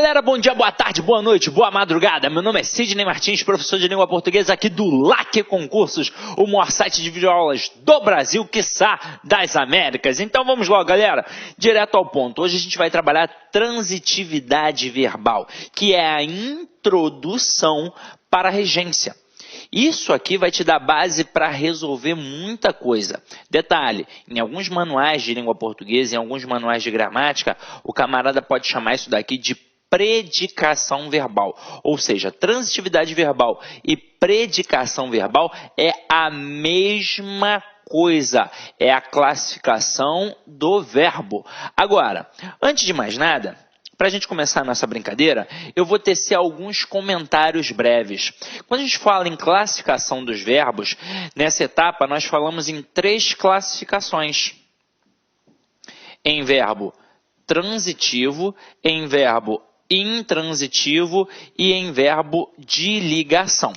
galera, bom dia, boa tarde, boa noite, boa madrugada. Meu nome é Sidney Martins, professor de língua portuguesa aqui do LAC Concursos, o maior site de videoaulas do Brasil, quiçá das Américas. Então vamos lá, galera, direto ao ponto. Hoje a gente vai trabalhar transitividade verbal, que é a introdução para a regência. Isso aqui vai te dar base para resolver muita coisa. Detalhe, em alguns manuais de língua portuguesa, em alguns manuais de gramática, o camarada pode chamar isso daqui de predicação verbal. Ou seja, transitividade verbal e predicação verbal é a mesma coisa, é a classificação do verbo. Agora, antes de mais nada, para a gente começar a nossa brincadeira, eu vou tecer alguns comentários breves. Quando a gente fala em classificação dos verbos, nessa etapa nós falamos em 3 classificações. Em verbo transitivo, em verbo intransitivo e em verbo de ligação.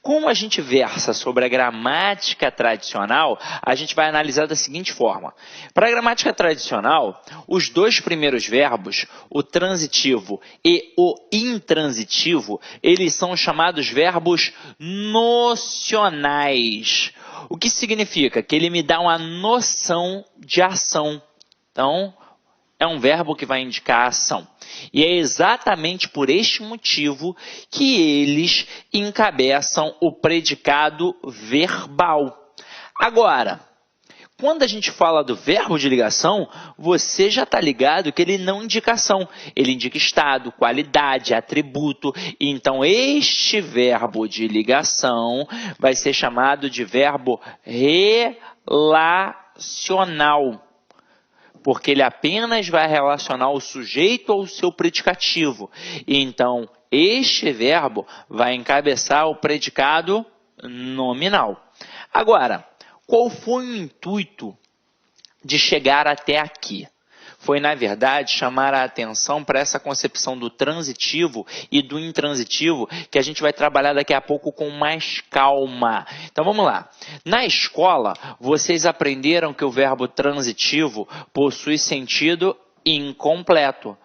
Como a gente versa sobre a gramática tradicional, a gente vai analisar da seguinte forma. Para a gramática tradicional, os 2 primeiros verbos, o transitivo e o intransitivo, eles são chamados verbos nocionais. O que significa? Que ele me dá uma noção de ação. Então, é um verbo que vai indicar a ação. E é exatamente por este motivo que eles encabeçam o predicado verbal. Agora, quando a gente fala do verbo de ligação, você já está ligado que ele não indica ação. Ele indica estado, qualidade, atributo. Então, este verbo de ligação vai ser chamado de verbo relacional, porque ele apenas vai relacionar o sujeito ao seu predicativo. Então, este verbo vai encabeçar o predicado nominal. Agora, qual foi o intuito de chegar até aqui? Foi, na verdade, chamar a atenção para essa concepção do transitivo e do intransitivo, que a gente vai trabalhar daqui a pouco com mais calma. Então, vamos lá. Na escola, vocês aprenderam que o verbo transitivo possui sentido incompleto.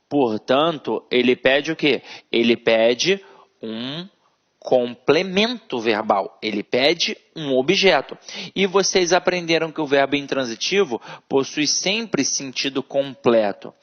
Portanto, ele pede o quê? Ele pede um complemento verbal, ele pede um objeto. E vocês aprenderam que o verbo intransitivo possui sempre sentido completo.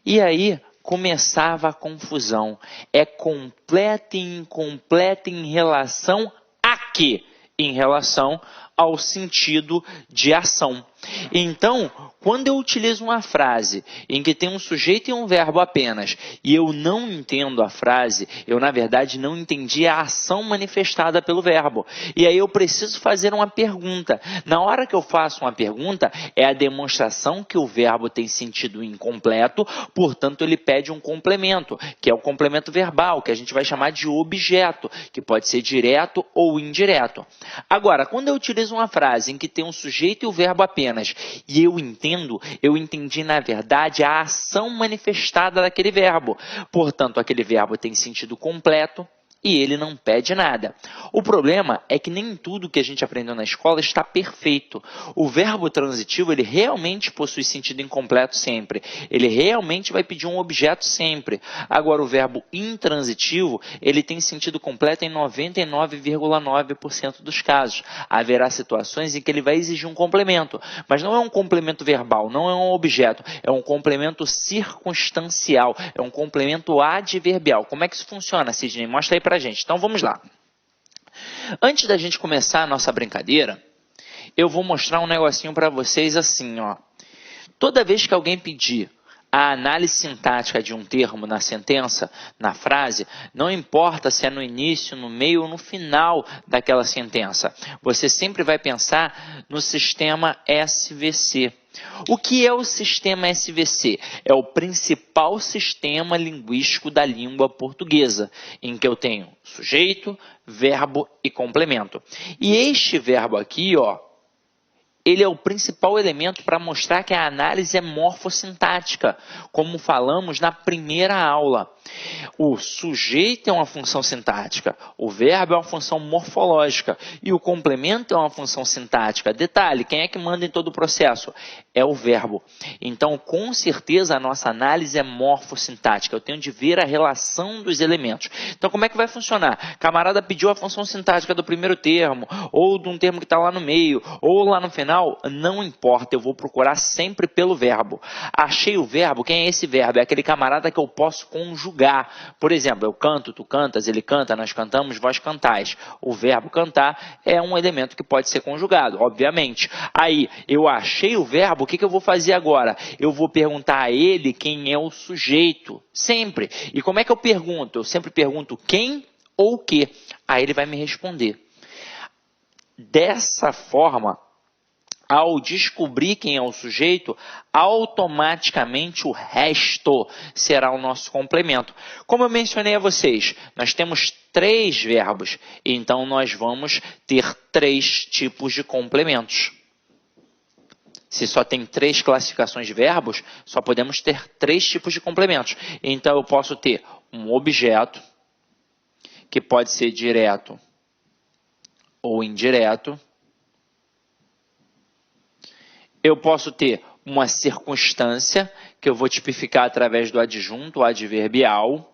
E aí começava a confusão. É completa e incompleta em relação a quê? Em relação ao sentido de ação. Então, quando eu utilizo uma frase em que tem um sujeito e um verbo apenas, e eu não entendo a frase, eu na verdade não entendi a ação manifestada pelo verbo. E aí eu preciso fazer uma pergunta. Na hora que eu faço uma pergunta, é a demonstração que o verbo tem sentido incompleto, portanto ele pede um complemento, que é o complemento verbal, que a gente vai chamar de objeto, que pode ser direto ou indireto. Agora, quando eu utilizo uma frase em que tem um sujeito e o verbo apenas, e eu entendi na verdade a ação manifestada daquele verbo. Portanto, aquele verbo tem sentido completo e ele não pede nada. O problema é que nem tudo que a gente aprendeu na escola está perfeito. O verbo transitivo, ele realmente possui sentido incompleto sempre. Ele realmente vai pedir um objeto sempre. Agora, o verbo intransitivo, ele tem sentido completo em 99,9% dos casos. Haverá situações em que ele vai exigir um complemento, mas não é um complemento verbal, não é um objeto, é um complemento circunstancial, é um complemento adverbial. Como é que isso funciona, Sidney? Mostra aí pra gente. Então vamos lá. Antes da gente começar a nossa brincadeira, eu vou mostrar um negocinho para vocês assim, ó. Toda vez que alguém pedir a análise sintática de um termo na sentença, na frase, não importa se é no início, no meio ou no final daquela sentença, você sempre vai pensar no sistema SVC. O que é o sistema SVC? É o principal sistema linguístico da língua portuguesa, em que eu tenho sujeito, verbo e complemento. E este verbo aqui, ó, ele é o principal elemento para mostrar que a análise é morfossintática, como falamos na primeira aula. O sujeito é uma função sintática, o verbo é uma função morfológica e o complemento é uma função sintática. Detalhe, quem é que manda em todo o processo? é o verbo. Então, com certeza, a nossa análise é morfossintática. Eu tenho de ver a relação dos elementos. Então, como é que vai funcionar? Camarada pediu a função sintática do primeiro termo, ou de um termo que está lá no meio, ou lá no final. Não importa, eu vou procurar sempre pelo verbo. Achei o verbo, quem é esse verbo? É aquele camarada que eu posso conjugar. Por exemplo, eu canto, tu cantas, ele canta, nós cantamos, vós cantais. O verbo cantar é um elemento que pode ser conjugado, obviamente. Aí, eu achei o verbo, o que eu vou fazer agora? Eu vou perguntar a ele quem é o sujeito, sempre. E como é que eu pergunto? Eu sempre pergunto quem ou o que. Aí ele vai me responder. Dessa forma, ao descobrir quem é o sujeito, automaticamente o resto será o nosso complemento. Como eu mencionei a vocês, nós temos 3 verbos, então nós vamos ter 3 tipos de complementos. Se só tem 3 classificações de verbos, só podemos ter 3 tipos de complementos. Então eu posso ter um objeto, que pode ser direto ou indireto. Eu posso ter uma circunstância, que eu vou tipificar através do adjunto, adverbial.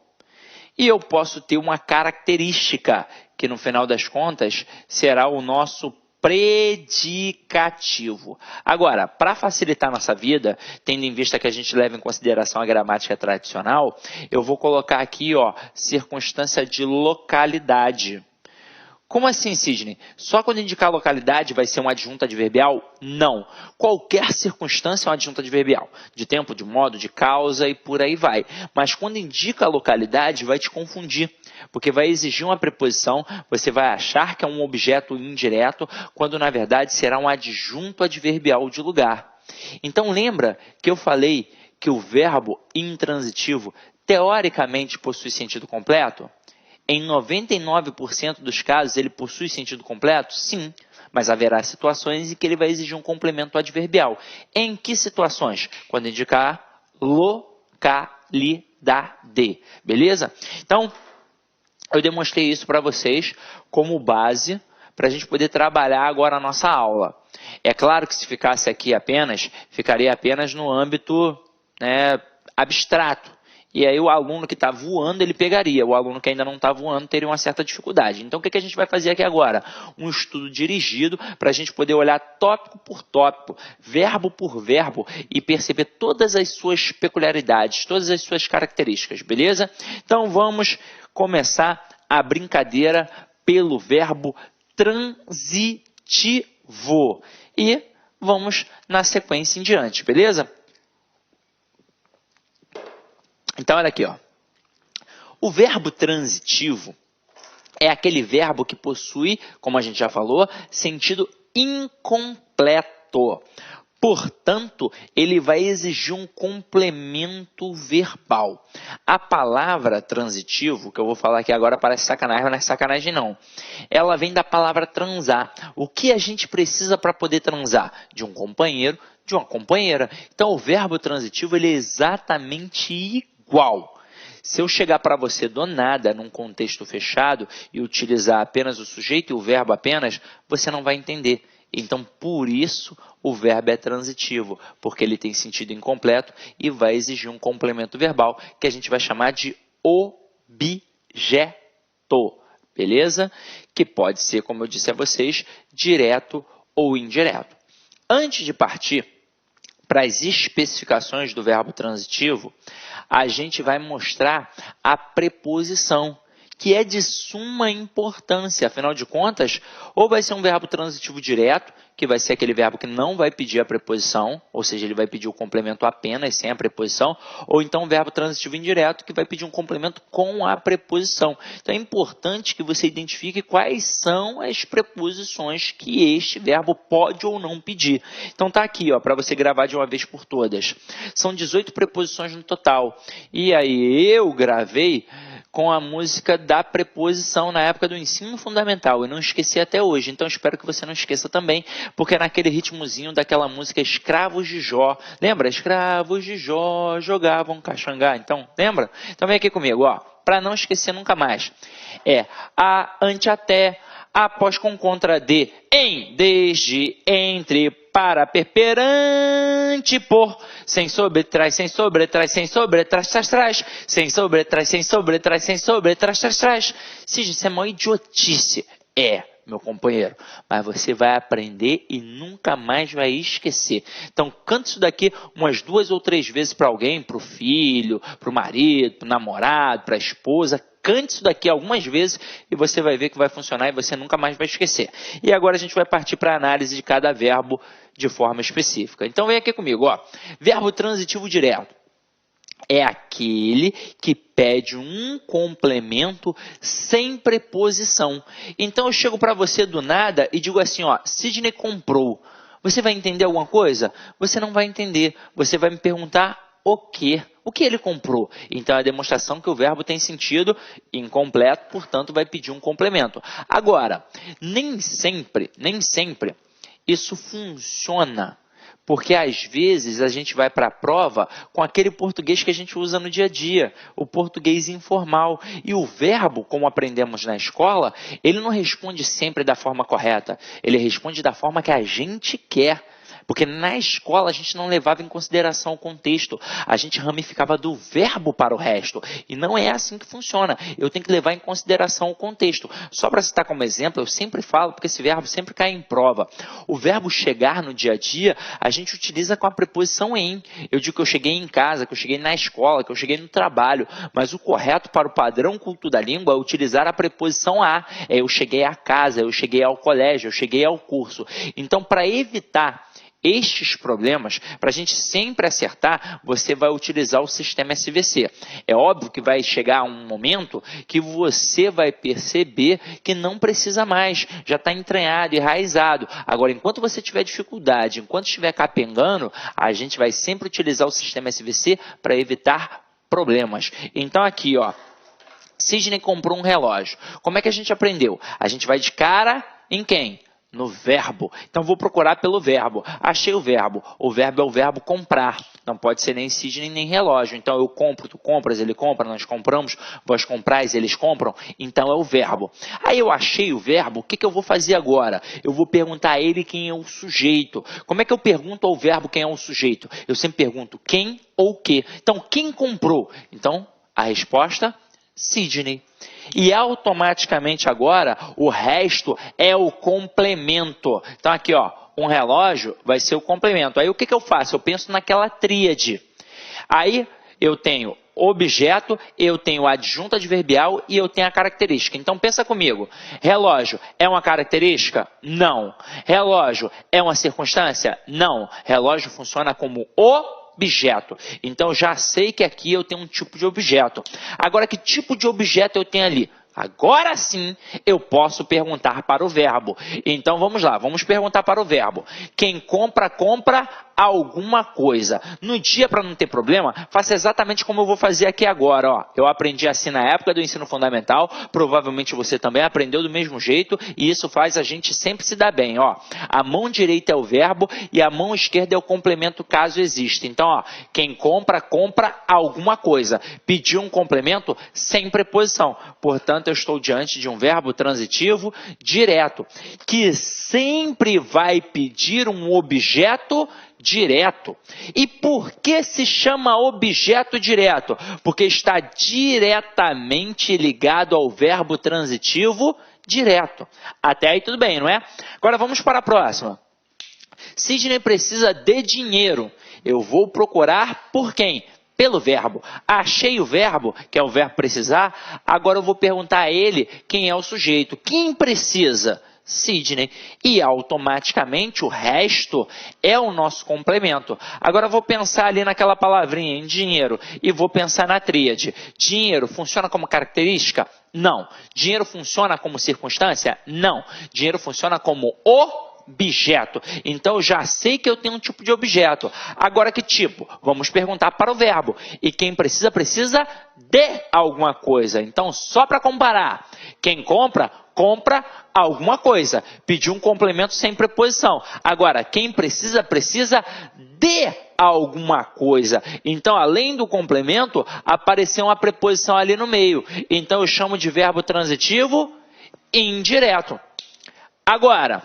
E eu posso ter uma característica, que no final das contas será o nosso predicativo. Agora, para facilitar nossa vida, tendo em vista que a gente leva em consideração a gramática tradicional, eu vou colocar aqui, circunstância de localidade. Como assim, Sidney? Só quando indicar localidade vai ser um adjunto adverbial? Não. Qualquer circunstância é um adjunto adverbial. De tempo, de modo, de causa e por aí vai. Mas quando indica a localidade, vai te confundir. Porque vai exigir uma preposição, você vai achar que é um objeto indireto, quando na verdade será um adjunto adverbial de lugar. Então lembra que eu falei que o verbo intransitivo teoricamente possui sentido completo? Em 99% dos casos, ele possui sentido completo? Sim, mas haverá situações em que ele vai exigir um complemento adverbial. Em que situações? Quando indicar localidade, beleza? Então, eu demonstrei isso para vocês como base para a gente poder trabalhar agora a nossa aula. É claro que se ficasse aqui apenas, ficaria apenas no âmbito abstrato. E aí o aluno que está voando, ele pegaria. O aluno que ainda não está voando teria uma certa dificuldade. Então, o que a gente vai fazer aqui agora? Um estudo dirigido para a gente poder olhar tópico por tópico, verbo por verbo e perceber todas as suas peculiaridades, todas as suas características, beleza? Então, vamos começar a brincadeira pelo verbo transitivo. E vamos na sequência em diante, beleza? Então, olha aqui, O verbo transitivo é aquele verbo que possui, como a gente já falou, sentido incompleto. Portanto, ele vai exigir um complemento verbal. A palavra transitivo, que eu vou falar aqui agora parece sacanagem, mas não é sacanagem não. Ela vem da palavra transar. O que a gente precisa para poder transar? De um companheiro, de uma companheira. Então, o verbo transitivo ele é exatamente igual. Se eu chegar para você do nada, num contexto fechado, e utilizar apenas o sujeito e o verbo apenas, você não vai entender. Então, por isso, o verbo é transitivo, porque ele tem sentido incompleto e vai exigir um complemento verbal, que a gente vai chamar de objeto, beleza? Que pode ser, como eu disse a vocês, direto ou indireto. Antes de partir para as especificações do verbo transitivo, a gente vai mostrar a preposição, que é de suma importância. Afinal de contas, ou vai ser um verbo transitivo direto, que vai ser aquele verbo que não vai pedir a preposição, ou seja, ele vai pedir o complemento apenas, sem a preposição, ou então um verbo transitivo indireto, que vai pedir um complemento com a preposição. Então, é importante que você identifique quais são as preposições que este verbo pode ou não pedir. Então, tá aqui, para você gravar de uma vez por todas. São 18 preposições no total. E aí, eu gravei com a música da preposição na época do ensino fundamental. Eu não esqueci até hoje, então espero que você não esqueça também, porque é naquele ritmozinho daquela música Escravos de Jó. Lembra? Escravos de Jó jogavam caxangá. Então, lembra? Então vem aqui comigo, para não esquecer nunca mais. É a, ante, até, após, com, contra, de, em, desde, entre, para, perante, por, sem sobretraz, sem sobretraz, sem sobretraz, traz, traz, sem sobretraz, sem sobretraz, sem sobretraz, traz, traz. Seja, isso é uma idiotice. Meu companheiro, mas você vai aprender e nunca mais vai esquecer. Então, canta isso daqui umas 2 ou 3 vezes para alguém, para o filho, para o marido, para o namorado, para a esposa. Cante isso daqui algumas vezes e você vai ver que vai funcionar e você nunca mais vai esquecer. E agora a gente vai partir para a análise de cada verbo de forma específica. Então, vem aqui comigo, ó. Verbo transitivo direto. É aquele que pede um complemento sem preposição. Então eu chego para você do nada e digo assim, ó, Sidney comprou. Você vai entender alguma coisa? Você não vai entender. Você vai me perguntar o quê? O que ele comprou? Então é a demonstração que o verbo tem sentido incompleto, portanto vai pedir um complemento. Agora, nem sempre isso funciona. Porque às vezes a gente vai para a prova com aquele português que a gente usa no dia a dia, o português informal. E o verbo, como aprendemos na escola, ele não responde sempre da forma correta. Ele responde da forma que a gente quer. Porque na escola a gente não levava em consideração o contexto. A gente ramificava do verbo para o resto. E não é assim que funciona. Eu tenho que levar em consideração o contexto. Só para citar como exemplo, eu sempre falo, porque esse verbo sempre cai em prova. O verbo chegar no dia a dia, a gente utiliza com a preposição em. Eu digo que eu cheguei em casa, que eu cheguei na escola, que eu cheguei no trabalho. Mas o correto para o padrão culto da língua é utilizar a preposição a. Eu cheguei à casa, eu cheguei ao colégio, eu cheguei ao curso. Então, para evitar estes problemas, para a gente sempre acertar, você vai utilizar o sistema SVC. É óbvio que vai chegar um momento que você vai perceber que não precisa mais, já está entranhado, enraizado. Agora, enquanto você tiver dificuldade, enquanto estiver capengando, a gente vai sempre utilizar o sistema SVC para evitar problemas. Então aqui, ó, Sidney comprou um relógio. Como é que a gente aprendeu? A gente vai de cara em quem? No verbo. Então, vou procurar pelo verbo. Achei o verbo. O verbo é o verbo comprar. Não pode ser nem Sidney, nem relógio. Então, eu compro, tu compras, ele compra, nós compramos, vós comprais, eles compram. Então, é o verbo. Aí, eu achei o verbo, o que eu vou fazer agora? Eu vou perguntar a ele quem é o sujeito. Como é que eu pergunto ao verbo quem é o sujeito? Eu sempre pergunto quem ou o quê. Então, quem comprou? Então, a resposta, Sidney. E automaticamente agora, o resto é o complemento. Então aqui, ó, um relógio vai ser o complemento. Aí o que eu faço? Eu penso naquela tríade. Aí eu tenho objeto, eu tenho adjunto adverbial e eu tenho a característica. Então pensa comigo, relógio é uma característica? Não. Relógio é uma circunstância? Não. Relógio funciona como objeto. Então, já sei que aqui eu tenho um tipo de objeto. Agora, que tipo de objeto eu tenho ali? Agora sim, eu posso perguntar para o verbo. Então, vamos lá. Vamos perguntar para o verbo. Quem compra, compra alguma coisa. No dia, para não ter problema, faça exatamente como eu vou fazer aqui agora. Ó. Eu aprendi assim na época do ensino fundamental. Provavelmente você também aprendeu do mesmo jeito. E isso faz a gente sempre se dar bem. Ó. A mão direita é o verbo e a mão esquerda é o complemento caso exista. Então, ó, quem compra, compra alguma coisa. Pediu um complemento sem preposição. Portanto, eu estou diante de um verbo transitivo direto, que sempre vai pedir um objeto direto. E por que se chama objeto direto? Porque está diretamente ligado ao verbo transitivo direto. Até aí tudo bem, não é? Agora vamos para a próxima. Sidney precisa de dinheiro. Eu vou procurar por quem? Pelo verbo. Achei o verbo, que é o verbo precisar, agora eu vou perguntar a ele quem é o sujeito. Quem precisa? Sidney. E automaticamente o resto é o nosso complemento. Agora eu vou pensar ali naquela palavrinha, em dinheiro, e vou pensar na tríade. Dinheiro funciona como característica? Não. Dinheiro funciona como circunstância? Não. Dinheiro funciona como objeto. Então, eu já sei que eu tenho um tipo de objeto. Agora, que tipo? Vamos perguntar para o verbo. E quem precisa, precisa de alguma coisa. Então, só para comparar. Quem compra, compra alguma coisa. Pediu um complemento sem preposição. Agora, quem precisa, precisa de alguma coisa. Então, além do complemento, apareceu uma preposição ali no meio. Então, eu chamo de verbo transitivo indireto. Agora,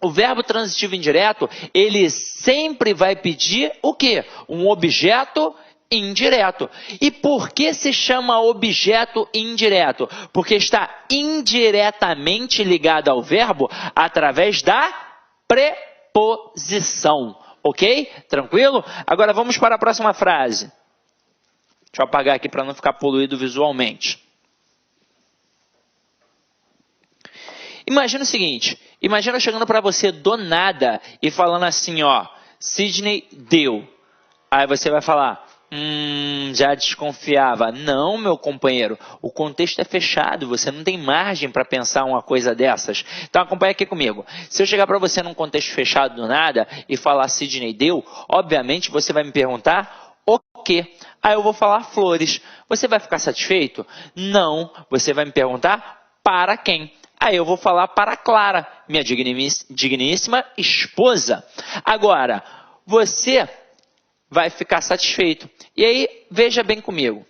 o verbo transitivo indireto, ele sempre vai pedir o quê? Um objeto indireto. E por que se chama objeto indireto? Porque está indiretamente ligado ao verbo através da preposição. Ok? Tranquilo? Agora vamos para a próxima frase. Deixa eu apagar aqui para não ficar poluído visualmente. Imagina o seguinte, imagina eu chegando para você do nada e falando assim, ó, Sidney deu. Aí você vai falar, já desconfiava. Não, meu companheiro, o contexto é fechado, você não tem margem para pensar uma coisa dessas. Então acompanha aqui comigo. Se eu chegar para você num contexto fechado do nada e falar Sidney deu, obviamente você vai me perguntar o quê? Aí eu vou falar flores. Você vai ficar satisfeito? Não. Você vai me perguntar para quem? Aí eu vou falar para Clara, minha digníssima esposa. Agora, você vai ficar satisfeito. E aí, veja bem comigo.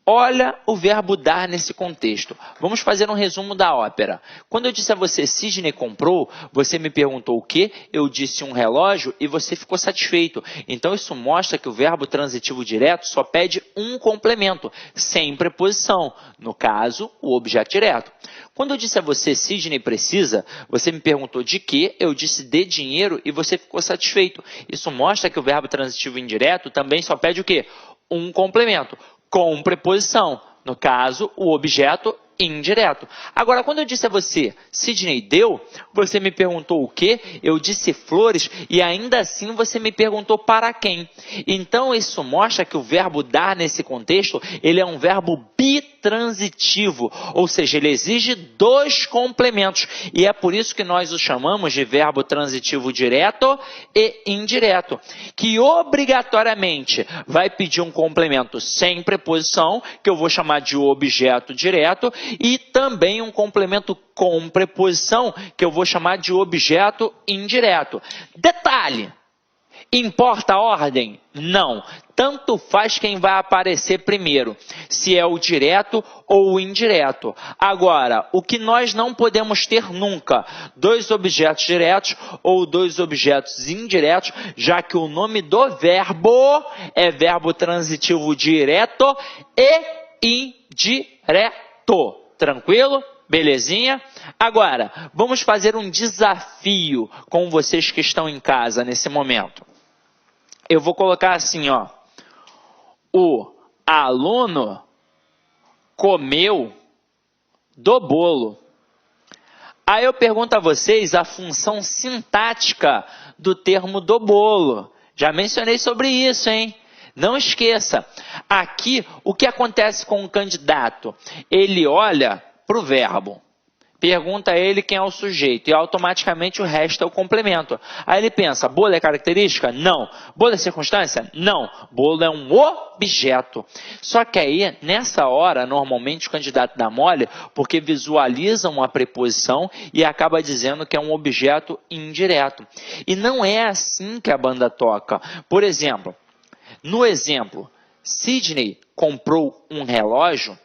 Olha o verbo dar nesse contexto. Vamos fazer um resumo da ópera. Quando eu disse a você, Sidney comprou, você me perguntou o quê? Eu disse um relógio e você ficou satisfeito. Então, isso mostra que o verbo transitivo direto só pede um complemento, sem preposição. No caso, o objeto direto. Quando eu disse a você, Sidney precisa, você me perguntou de quê? Eu disse de dinheiro e você ficou satisfeito. Isso mostra que o verbo transitivo indireto também só pede o quê? Um complemento, com preposição. No caso, o objeto indireto. Agora, quando eu disse a você, Sidney deu, você me perguntou o quê? Eu disse flores e ainda assim você me perguntou para quem. Então, isso mostra que o verbo dar nesse contexto, ele é um verbo bitransitivo, ou seja, ele exige dois complementos. E é por isso que nós o chamamos de verbo transitivo direto e indireto, que obrigatoriamente vai pedir um complemento sem preposição, que eu vou chamar de objeto direto, e também um complemento com preposição, que eu vou chamar de objeto indireto. Detalhe! Importa a ordem? Não. Tanto faz quem vai aparecer primeiro, se é o direto ou o indireto. Agora, o que nós não podemos ter nunca, dois objetos diretos ou dois objetos indiretos, já que o nome do verbo é verbo transitivo direto e indireto. Tranquilo? Belezinha? Agora, vamos fazer um desafio com vocês que estão em casa nesse momento. Eu vou colocar assim, ó. O aluno comeu do bolo. Aí eu pergunto a vocês a função sintática do termo do bolo. Já mencionei sobre isso, hein? Não esqueça. Aqui, o que acontece com o candidato? Ele olha para o verbo. Pergunta a ele quem é o sujeito e automaticamente o resto é o complemento. Aí ele pensa, bolo é característica? Não. Bolo é circunstância? Não. Bolo é um objeto. Só que aí, nessa hora, normalmente o candidato dá mole porque visualiza uma preposição e acaba dizendo que é um objeto indireto. E não é assim que a banda toca. Por exemplo, no exemplo, Sidney comprou um relógio.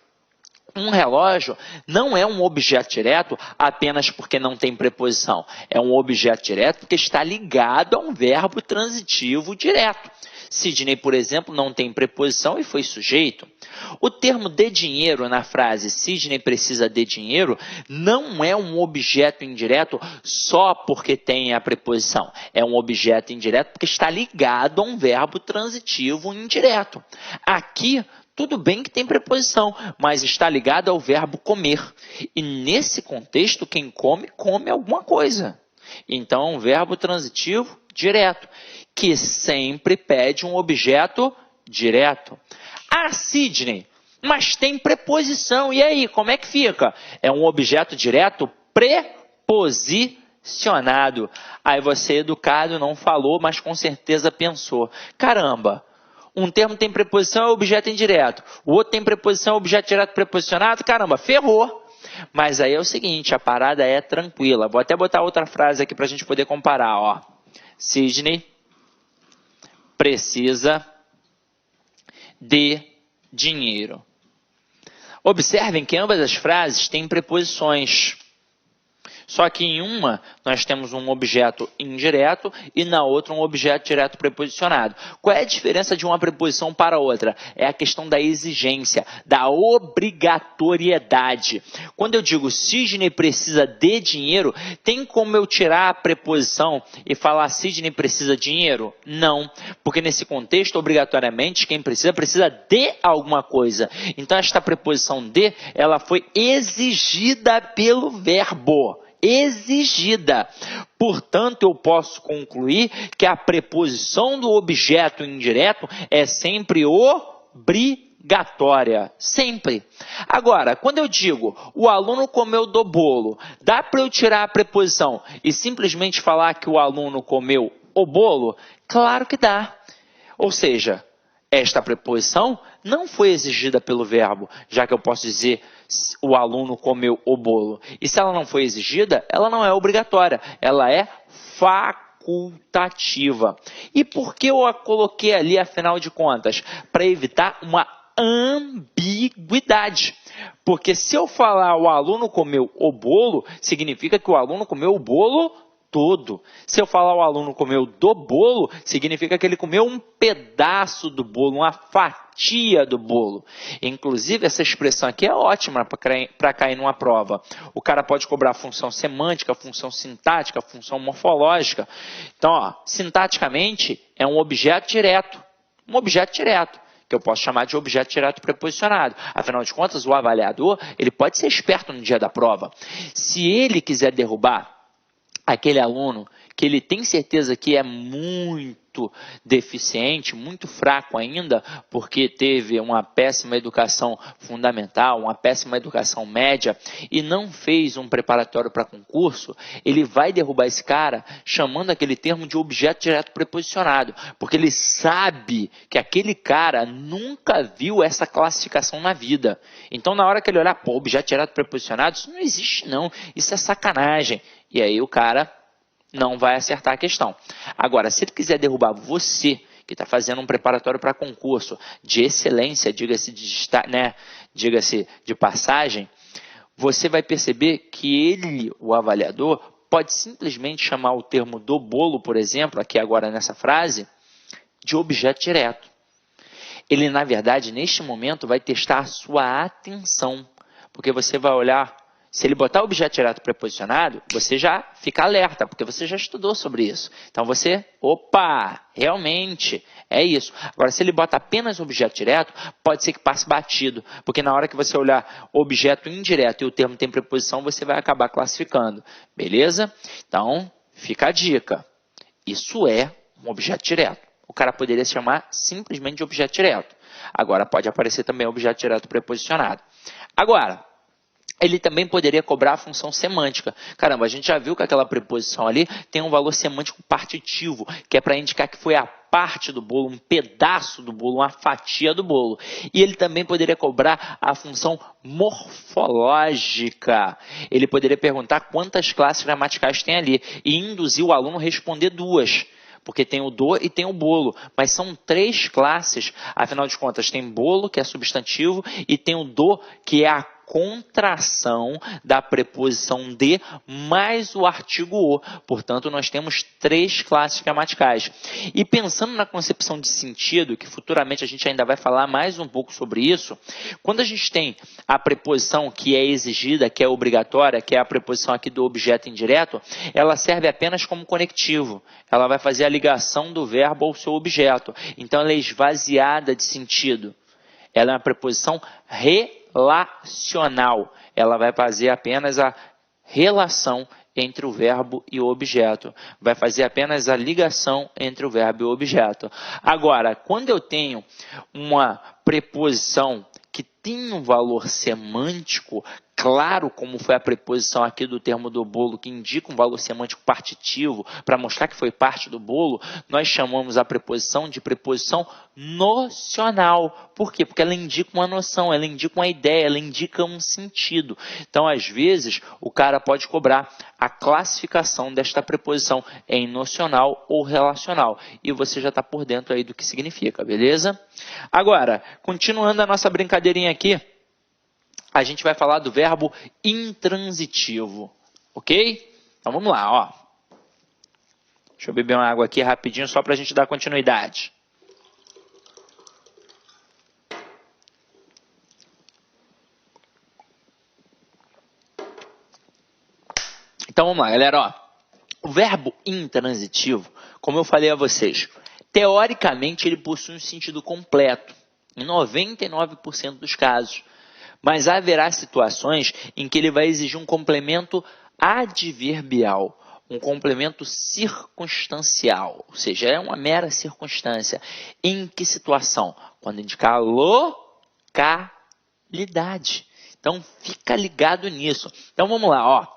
Um relógio não é um objeto direto apenas porque não tem preposição. É um objeto direto porque está ligado a um verbo transitivo direto. Sidney, por exemplo, não tem preposição e foi sujeito. O termo de dinheiro na frase Sidney precisa de dinheiro não é um objeto indireto só porque tem a preposição. É um objeto indireto porque está ligado a um verbo transitivo indireto. Aqui, tudo bem que tem preposição, mas está ligado ao verbo comer. E nesse contexto, quem come, come alguma coisa. Então, é um verbo transitivo direto, que sempre pede um objeto direto. Ah, Sidney, mas tem preposição. E aí, como é que fica? É um objeto direto preposicionado. Aí você, educado, não falou, mas com certeza pensou. Caramba! Um termo tem preposição é objeto indireto. O outro tem preposição é objeto direto preposicionado. Caramba, ferrou. Mas aí é o seguinte, a parada é tranquila. Vou até botar outra frase aqui para a gente poder comparar. Ó. Sidney precisa de dinheiro. Observem que ambas as frases têm preposições. Só que em uma nós temos um objeto indireto e na outra um objeto direto preposicionado. Qual é a diferença de uma preposição para outra? É a questão da exigência, da obrigatoriedade. Quando eu digo Sidney precisa de dinheiro, tem como eu tirar a preposição e falar Sidney precisa de dinheiro? Não, porque nesse contexto, obrigatoriamente, quem precisa de alguma coisa. Então, esta preposição de, ela foi exigida pelo verbo. Exigida. Portanto, eu posso concluir que a preposição do objeto indireto é sempre obrigatória. Sempre. Agora, quando eu digo o aluno comeu do bolo, dá para eu tirar a preposição e simplesmente falar que o aluno comeu o bolo? Claro que dá. Ou seja, esta preposição não foi exigida pelo verbo, já que eu posso dizer o aluno comeu o bolo. E se ela não foi exigida, ela não é obrigatória, ela é facultativa. E por que eu a coloquei ali, afinal de contas? Para evitar uma ambiguidade. Porque se eu falar o aluno comeu o bolo, significa que o aluno comeu o bolo todo. Se eu falar o aluno comeu do bolo, significa que ele comeu um pedaço do bolo, uma fatia do bolo. Inclusive, essa expressão aqui é ótima para cair numa prova. O cara pode cobrar função semântica, função sintática, função morfológica. Então, ó, sintaticamente, é um objeto direto. Um objeto direto, que eu posso chamar de objeto direto preposicionado. Afinal de contas, o avaliador, ele pode ser esperto no dia da prova. Se ele quiser derrubar aquele aluno que ele tem certeza que é muito deficiente, muito fraco ainda, porque teve uma péssima educação fundamental, uma péssima educação média e não fez um preparatório para concurso, ele vai derrubar esse cara chamando aquele termo de objeto direto preposicionado, porque ele sabe que aquele cara nunca viu essa classificação na vida. Então, na hora que ele olhar, pô, objeto direto preposicionado, isso não existe não, isso é sacanagem. E aí o cara não vai acertar a questão. Agora, se ele quiser derrubar você, que está fazendo um preparatório para concurso de excelência, diga-se de passagem, você vai perceber que ele, o avaliador, pode simplesmente chamar o termo do bolo, por exemplo, aqui agora nessa frase, de objeto direto. Ele, na verdade, neste momento, vai testar a sua atenção, porque você vai olhar. Se ele botar objeto direto preposicionado, você já fica alerta, porque você já estudou sobre isso. Então você, opa, realmente é isso. Agora, se ele bota apenas objeto direto, pode ser que passe batido, porque na hora que você olhar objeto indireto e o termo tem preposição, você vai acabar classificando. Beleza? Então, fica a dica. Isso é um objeto direto. O cara poderia se chamar simplesmente de objeto direto. Agora, pode aparecer também objeto direto preposicionado. Agora, ele também poderia cobrar a função semântica. Caramba, a gente já viu que aquela preposição ali tem um valor semântico partitivo, que é para indicar que foi a parte do bolo, um pedaço do bolo, uma fatia do bolo. E ele também poderia cobrar a função morfológica. Ele poderia perguntar quantas classes gramaticais tem ali e induzir o aluno a responder duas. Porque tem o do e tem o bolo, mas são 3 classes, afinal de contas tem bolo, que é substantivo, e tem o do, que é a contração da preposição de mais o artigo o. Portanto, nós temos 3 classes gramaticais. E pensando na concepção de sentido, que futuramente a gente ainda vai falar mais um pouco sobre isso, quando a gente tem a preposição que é exigida, que é obrigatória, que é a preposição aqui do objeto indireto, ela serve apenas como conectivo. Ela vai fazer a ligação do verbo ao seu objeto. Então, ela é esvaziada de sentido. Ela é uma preposição relacional. Ela vai fazer apenas a relação entre o verbo e o objeto. Vai fazer apenas a ligação entre o verbo e o objeto. Agora, quando eu tenho uma preposição que tem um valor semântico claro, como foi a preposição aqui do termo do bolo, que indica um valor semântico partitivo, para mostrar que foi parte do bolo, nós chamamos a preposição de preposição nocional. Por quê? Porque ela indica uma noção, ela indica uma ideia, ela indica um sentido. Então, às vezes, o cara pode cobrar a classificação desta preposição em nocional ou relacional. E você já está por dentro aí do que significa, beleza? Agora, continuando a nossa brincadeirinha aqui, a gente vai falar do verbo intransitivo. Ok? Então vamos lá, ó. Deixa eu beber uma água aqui rapidinho só para a gente dar continuidade. Então vamos lá, galera, ó. O verbo intransitivo, como eu falei a vocês, teoricamente ele possui um sentido completo, em 99% dos casos. Mas haverá situações em que ele vai exigir um complemento adverbial, um complemento circunstancial, ou seja, é uma mera circunstância. Em que situação? Quando indicar localidade. Então fica ligado nisso. Então vamos lá, ó.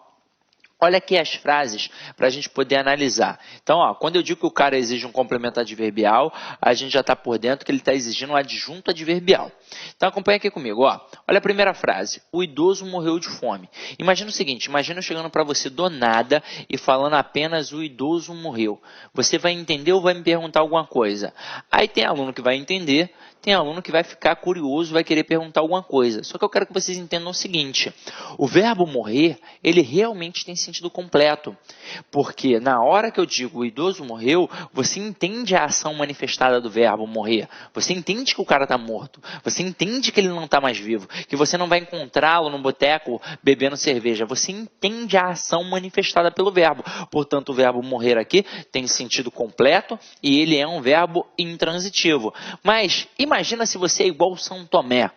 Olha aqui as frases para a gente poder analisar. Então, ó, quando eu digo que o cara exige um complemento adverbial, a gente já está por dentro que ele está exigindo um adjunto adverbial. Então, acompanha aqui comigo. Ó. Olha a primeira frase. O idoso morreu de fome. Imagina o seguinte, imagina eu chegando para você do nada e falando apenas o idoso morreu. Você vai entender ou vai me perguntar alguma coisa? Aí tem aluno que vai entender, tem aluno que vai ficar curioso, vai querer perguntar alguma coisa. Só que eu quero que vocês entendam o seguinte. O verbo morrer, ele realmente tem sentido completo. Porque na hora que eu digo o idoso morreu, você entende a ação manifestada do verbo morrer. Você entende que o cara está morto. Você entende que ele não está mais vivo. Que você não vai encontrá-lo no boteco bebendo cerveja. Você entende a ação manifestada pelo verbo. Portanto, o verbo morrer aqui tem sentido completo e ele é um verbo intransitivo. Mas imagina se você é igual São Tomé.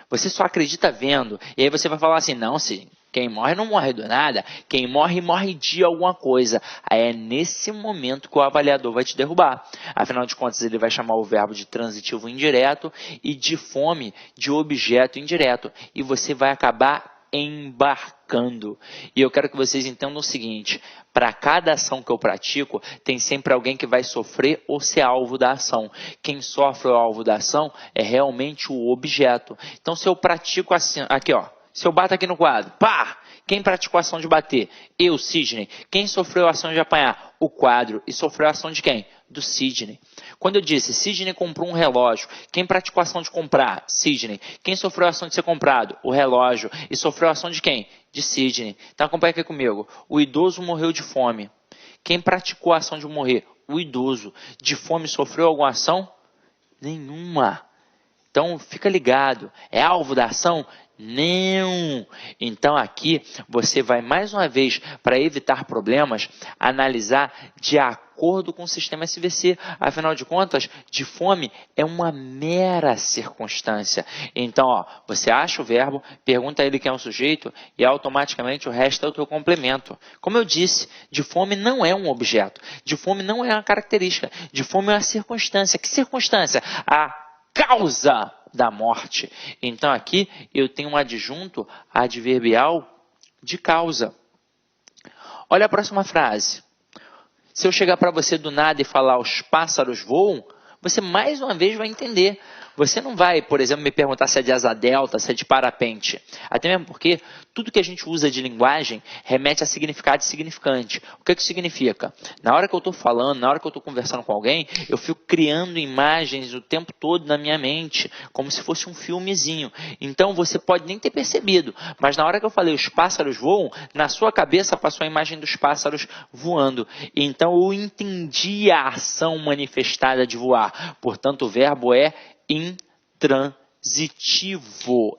Você só acredita vendo. E aí você vai falar assim, não, sim, quem morre não morre do nada. Quem morre, morre de alguma coisa. Aí é nesse momento que o avaliador vai te derrubar. Afinal de contas, ele vai chamar o verbo de transitivo indireto e de fome de objeto indireto. E você vai acabar embarcando. E eu quero que vocês entendam o seguinte, para cada ação que eu pratico, tem sempre alguém que vai sofrer ou ser alvo da ação. Quem sofre o alvo da ação é realmente o objeto. Então, se eu pratico assim, aqui ó, se eu bato aqui no quadro, pá! Quem praticou a ação de bater? Eu, Sidney. Quem sofreu a ação de apanhar? O quadro. E sofreu a ação de quem? Do Sidney. Quando eu disse, Sidney comprou um relógio, quem praticou a ação de comprar? Sidney. Quem sofreu a ação de ser comprado? O relógio. E sofreu a ação de quem? De Sidney. Então acompanha aqui comigo. O idoso morreu de fome. Quem praticou a ação de morrer? O idoso. De fome sofreu alguma ação? Nenhuma. Então fica ligado. É alvo da ação? Não! Então aqui você vai mais uma vez, para evitar problemas, analisar de acordo com o sistema SVC. Afinal de contas, de fome é uma mera circunstância. Então, ó, você acha o verbo, pergunta a ele quem é o sujeito e automaticamente o resto é o teu complemento. Como eu disse, de fome não é um objeto. De fome não é uma característica. De fome é uma circunstância. Que circunstância? A causa da morte. Então aqui eu tenho um adjunto adverbial de causa. Olha a próxima frase. Se eu chegar para você do nada e falar os pássaros voam, você mais uma vez vai entender. Você não vai, por exemplo, me perguntar se é de asa delta, se é de parapente. Até mesmo porque tudo que a gente usa de linguagem remete a significado e significante. O que significa? Na hora que eu estou falando, na hora que eu estou conversando com alguém, eu fico criando imagens o tempo todo na minha mente, como se fosse um filmezinho. Então você pode nem ter percebido, mas na hora que eu falei os pássaros voam, na sua cabeça passou a imagem dos pássaros voando. Então eu entendi a ação manifestada de voar. Portanto, o verbo é intransitivo.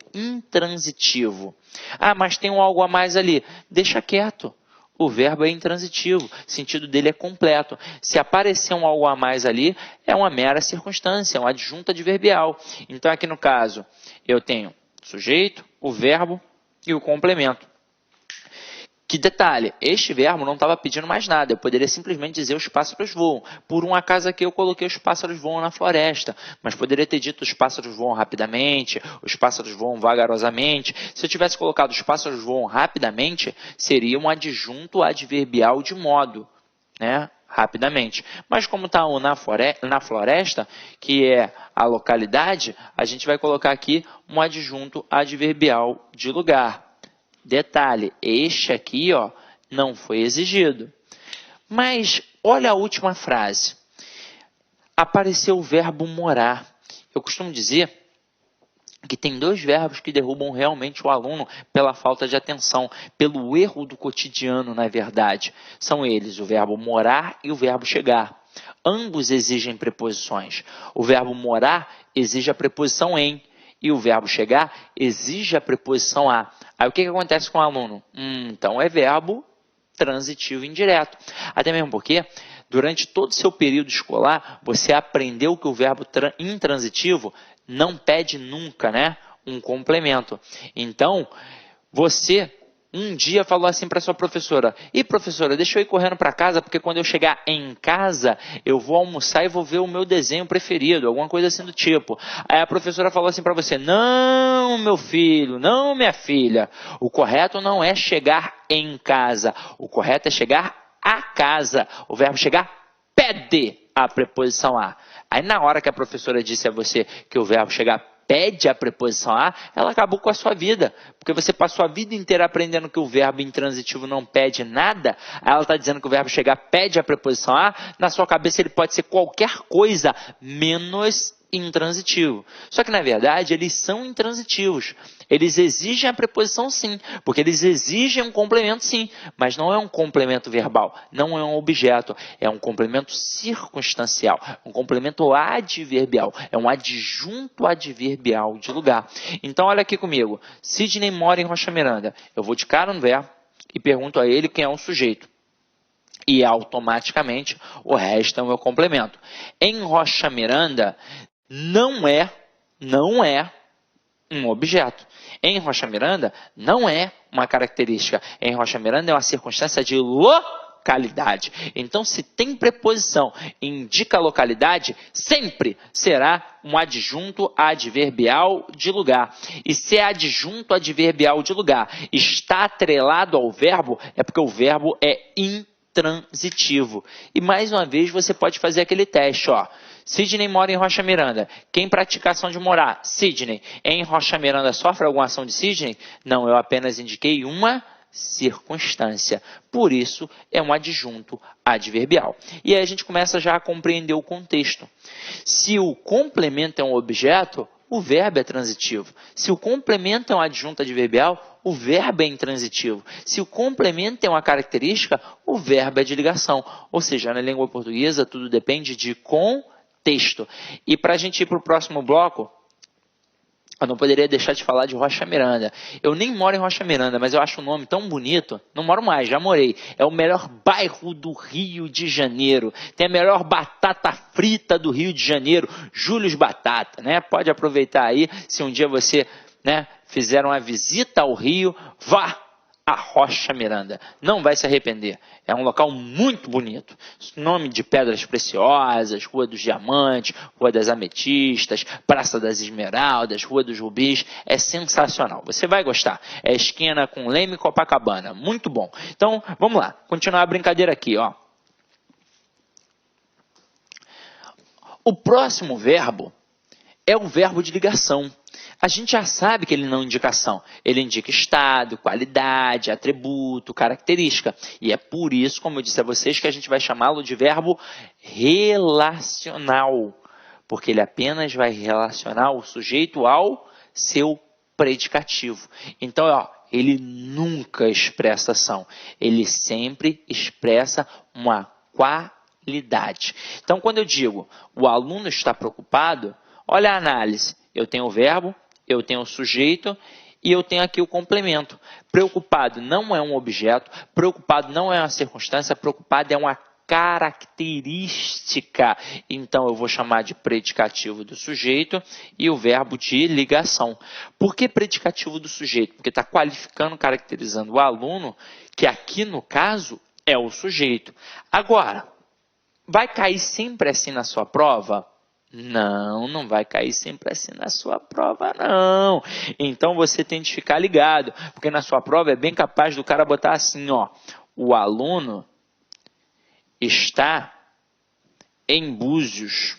Ah, mas tem um algo a mais ali. Deixa quieto. O verbo é intransitivo. O sentido dele é completo. Se aparecer um algo a mais ali, é uma mera circunstância, é um adjunto adverbial. Então, aqui no caso, eu tenho o sujeito, o verbo e o complemento. Que detalhe, este verbo não estava pedindo mais nada, eu poderia simplesmente dizer os pássaros voam. Por um acaso aqui eu coloquei os pássaros voam na floresta, mas poderia ter dito os pássaros voam rapidamente, os pássaros voam vagarosamente. Se eu tivesse colocado os pássaros voam rapidamente, seria um adjunto adverbial de modo, né? Rapidamente. Mas como está na floresta, que é a localidade, a gente vai colocar aqui um adjunto adverbial de lugar. Detalhe, este aqui ó, não foi exigido. Mas olha a última frase. Apareceu o verbo morar. Eu costumo dizer que tem dois verbos que derrubam realmente o aluno pela falta de atenção, pelo erro do cotidiano, na verdade. São eles o verbo morar e o verbo chegar. Ambos exigem preposições. O verbo morar exige a preposição em e o verbo chegar exige a preposição a. Aí o que acontece com o aluno? Então é verbo transitivo indireto. Até mesmo porque durante todo o seu período escolar você aprendeu que o verbo intransitivo não pede nunca, né, um complemento. Então, você um dia falou assim para sua professora: "E professora, deixa eu ir correndo para casa, porque quando eu chegar em casa, eu vou almoçar e vou ver o meu desenho preferido", alguma coisa assim do tipo. Aí a professora falou assim para você: "Não, meu filho, não, minha filha, o correto não é chegar em casa, o correto é chegar a casa. O verbo chegar pede a preposição a". Aí na hora que a professora disse a você que o verbo chegar pede a preposição a, ela acabou com a sua vida, porque você passou a vida inteira aprendendo que o verbo intransitivo não pede nada. Aí ela está dizendo que o verbo chegar pede a preposição a, na sua cabeça ele pode ser qualquer coisa menos intransitivo. Só que na verdade eles são intransitivos. Eles exigem a preposição sim, porque eles exigem um complemento sim, mas não é um complemento verbal, não é um objeto, é um complemento circunstancial, um complemento adverbial, é um adjunto adverbial de lugar. Então olha aqui comigo, Sidney mora em Rocha Miranda. Eu vou de cara no verbo e pergunto a ele quem é o sujeito. E automaticamente o resto é o meu complemento. Em Rocha Miranda não é um objeto. Em Rocha Miranda não é uma característica. Em Rocha Miranda é uma circunstância de localidade. Então, se tem preposição e indica localidade, sempre será um adjunto adverbial de lugar. E se é adjunto adverbial de lugar está atrelado ao verbo, é porque o verbo é intransitivo. E mais uma vez você pode fazer aquele teste, ó. Sidney mora em Rocha Miranda. Quem pratica a ação de morar? Sidney. Em Rocha Miranda sofre alguma ação de Sidney? Não, eu apenas indiquei uma circunstância. Por isso, é um adjunto adverbial. E aí a gente começa já a compreender o contexto. Se o complemento é um objeto, o verbo é transitivo. Se o complemento é um adjunto adverbial, o verbo é intransitivo. Se o complemento é uma característica, o verbo é de ligação. Ou seja, na língua portuguesa, tudo depende de contexto. E para a gente ir para o próximo bloco, eu não poderia deixar de falar de Rocha Miranda. Eu nem moro em Rocha Miranda, mas eu acho o nome tão bonito. Não moro mais, já morei. É o melhor bairro do Rio de Janeiro. Tem a melhor batata frita do Rio de Janeiro, Július Batata, né? Pode aproveitar aí, se um dia você, né, fizer uma visita ao Rio, vá a Rocha Miranda. Não vai se arrepender. É um local muito bonito. Nome de pedras preciosas, Rua dos Diamantes, Rua das Ametistas, Praça das Esmeraldas, Rua dos Rubis. É sensacional. Você vai gostar. É esquina com Leme e Copacabana. Muito bom. Então, vamos lá. Continuar a brincadeira aqui, ó. O próximo verbo é o verbo de ligação. A gente já sabe que ele não indica ação. Ele indica estado, qualidade, atributo, característica. E é por isso, como eu disse a vocês, que a gente vai chamá-lo de verbo relacional. Porque ele apenas vai relacionar o sujeito ao seu predicativo. Então, ó, ele nunca expressa ação. Ele sempre expressa uma qualidade. Então, quando eu digo o aluno está preocupado, olha a análise. Eu tenho o verbo, eu tenho o sujeito e eu tenho aqui o complemento. Preocupado não é um objeto, preocupado não é uma circunstância, preocupado é uma característica. Então, eu vou chamar de predicativo do sujeito e o verbo de ligação. Por que predicativo do sujeito? Porque está qualificando, caracterizando o aluno, que aqui no caso é o sujeito. Agora, vai cair sempre assim na sua prova? Não, não vai cair sempre assim na sua prova, não. Então você tem de ficar ligado, porque na sua prova é bem capaz do cara botar assim, ó. O aluno está em Búzios.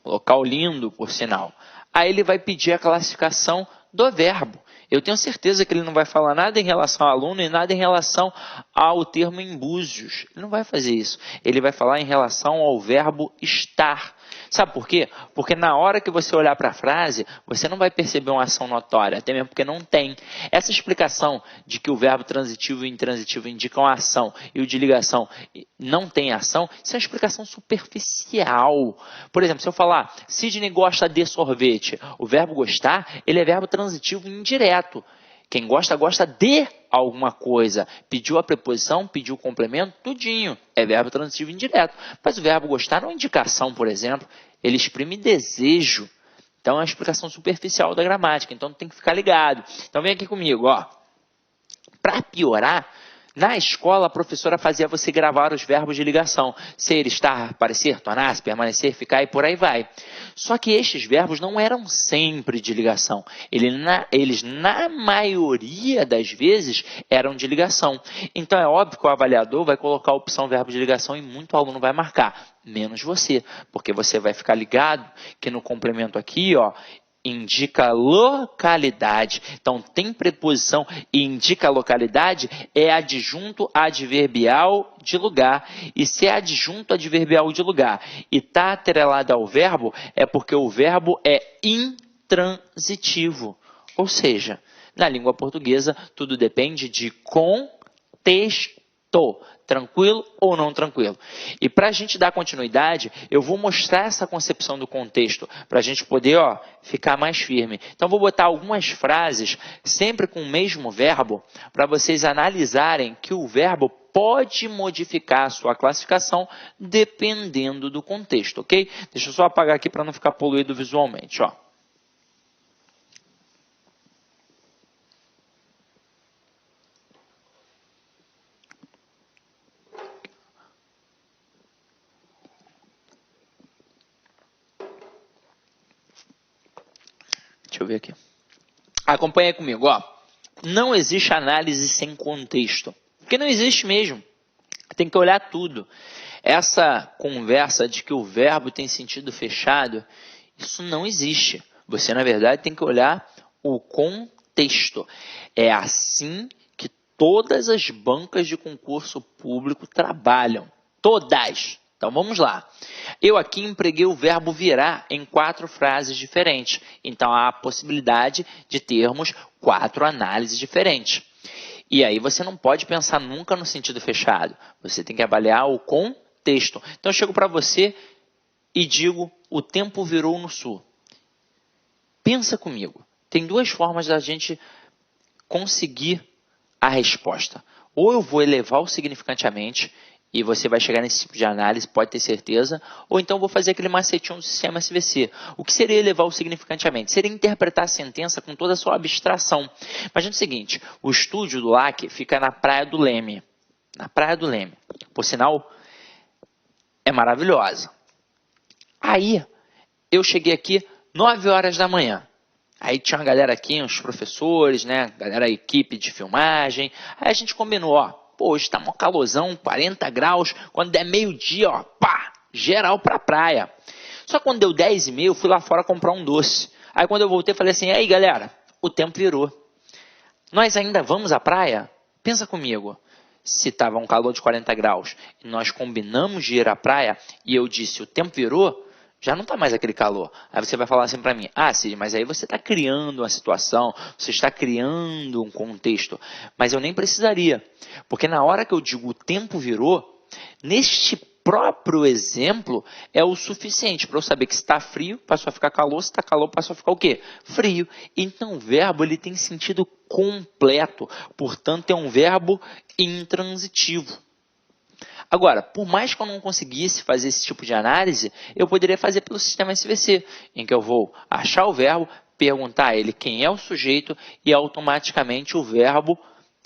Local lindo, por sinal. Aí ele vai pedir a classificação do verbo. Eu tenho certeza que ele não vai falar nada em relação ao aluno e nada em relação ao termo em Búzios. Ele não vai fazer isso. Ele vai falar em relação ao verbo estar. Sabe por quê? Porque na hora que você olhar para a frase, você não vai perceber uma ação notória, até mesmo porque não tem. Essa explicação de que o verbo transitivo e intransitivo indicam a ação e o de ligação não tem ação, isso é uma explicação superficial. Por exemplo, se eu falar, Sidney gosta de sorvete, o verbo gostar, ele é verbo transitivo indireto. Quem gosta, gosta de alguma coisa. Pediu a preposição, pediu o complemento, tudinho. É verbo transitivo indireto. Mas o verbo gostar não é indicação, por exemplo. Ele exprime desejo. Então, é uma explicação superficial da gramática. Então, tem que ficar ligado. Então, vem aqui comigo, ó. Para piorar, na escola, a professora fazia você gravar os verbos de ligação. Ser, estar, parecer, tornar-se, permanecer, ficar e por aí vai. Só que estes verbos não eram sempre de ligação. Eles, na maioria das vezes, eram de ligação. Então, é óbvio que o avaliador vai colocar a opção verbo de ligação e muito aluno vai marcar. Menos você. Porque você vai ficar ligado que no complemento aqui, ó, indica localidade. Então, tem preposição e indica localidade, é adjunto adverbial de lugar. E se é adjunto adverbial de lugar e está atrelado ao verbo, é porque o verbo é intransitivo. Ou seja, na língua portuguesa, tudo depende de contexto. Tranquilo ou não tranquilo? E para a gente dar continuidade, eu vou mostrar essa concepção do contexto, para a gente poder ficar mais firme. Então, vou botar algumas frases, sempre com o mesmo verbo, para vocês analisarem que o verbo pode modificar a sua classificação dependendo do contexto, ok? Deixa eu só apagar aqui para não ficar poluído visualmente, ó. Deixa eu ver aqui. Acompanha comigo, ó. Não existe análise sem contexto. Porque não existe mesmo. Tem que olhar tudo. Essa conversa de que o verbo tem sentido fechado, isso não existe. Você, na verdade, tem que olhar o contexto. É assim que todas as bancas de concurso público trabalham. Todas. Então, vamos lá. Eu aqui empreguei o verbo virar em 4 frases diferentes. Então, há a possibilidade de termos 4 análises diferentes. E aí, você não pode pensar nunca no sentido fechado. Você tem que avaliar o contexto. Então, eu chego para você e digo, o tempo virou no sul. Pensa comigo. Tem 2 formas da gente conseguir a resposta. Ou eu vou elevar o significante à mente, e você vai chegar nesse tipo de análise, pode ter certeza. Ou então vou fazer aquele macetinho do sistema SVC. O que seria elevar o significante à mente? Seria interpretar a sentença com toda a sua abstração. Imagina o seguinte, o estúdio do LAC fica na Praia do Leme. Na Praia do Leme. Por sinal, é maravilhosa. Aí, eu cheguei aqui 9 horas da manhã. Aí tinha uma galera aqui, uns professores, né? Galera, equipe de filmagem. Aí a gente combinou, pô, hoje tá mó calorzão, 40 graus, quando der meio-dia, pá, geral pra praia. Só que quando deu 10h30, eu fui lá fora comprar um doce. Aí quando eu voltei, falei assim, aí galera, o tempo virou. Nós ainda vamos à praia? Pensa comigo, se tava um calor de 40 graus, e nós combinamos de ir à praia, e eu disse, o tempo virou, já não está mais aquele calor. Aí você vai falar assim para mim, Cid, mas aí você está criando uma situação, você está criando um contexto. Mas eu nem precisaria, porque na hora que eu digo o tempo virou, neste próprio exemplo é o suficiente para eu saber que se está frio, passou a ficar calor, se está calor, passou a ficar o quê? Frio. Então o verbo ele tem sentido completo, portanto é um verbo intransitivo. Agora, por mais que eu não conseguisse fazer esse tipo de análise, eu poderia fazer pelo sistema SVC, em que eu vou achar o verbo, perguntar a ele quem é o sujeito e automaticamente o verbo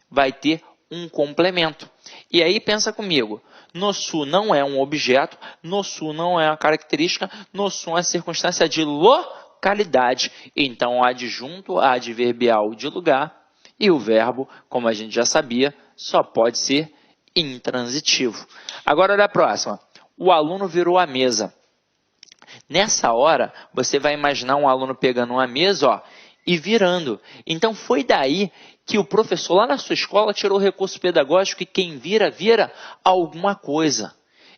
vai ter um complemento. E aí pensa comigo, no sul não é um objeto, no sul não é uma característica, no sul é uma circunstância de localidade. Então, o adjunto adverbial de lugar e o verbo, como a gente já sabia, só pode ser intransitivo. Agora, olha a próxima. O aluno virou a mesa. Nessa hora, você vai imaginar um aluno pegando uma mesa e virando. Então, foi daí que o professor lá na sua escola tirou o recurso pedagógico e quem vira, vira alguma coisa.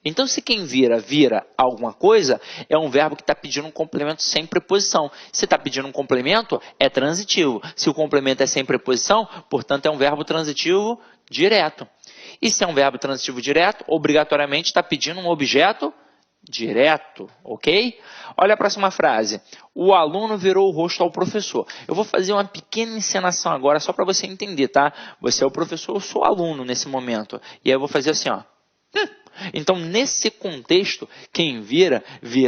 Então, se quem vira alguma coisa, é um verbo que está pedindo um complemento sem preposição. Se está pedindo um complemento, é transitivo. Se o complemento é sem preposição, portanto, é um verbo transitivo direto. E se é um verbo transitivo direto, obrigatoriamente está pedindo um objeto direto, ok? Olha a próxima frase. O aluno virou o rosto ao professor. Eu vou fazer uma pequena encenação agora, só para você entender, tá? Você é o professor, eu sou o aluno nesse momento. E aí eu vou fazer assim, ó. Então, nesse contexto, quem vira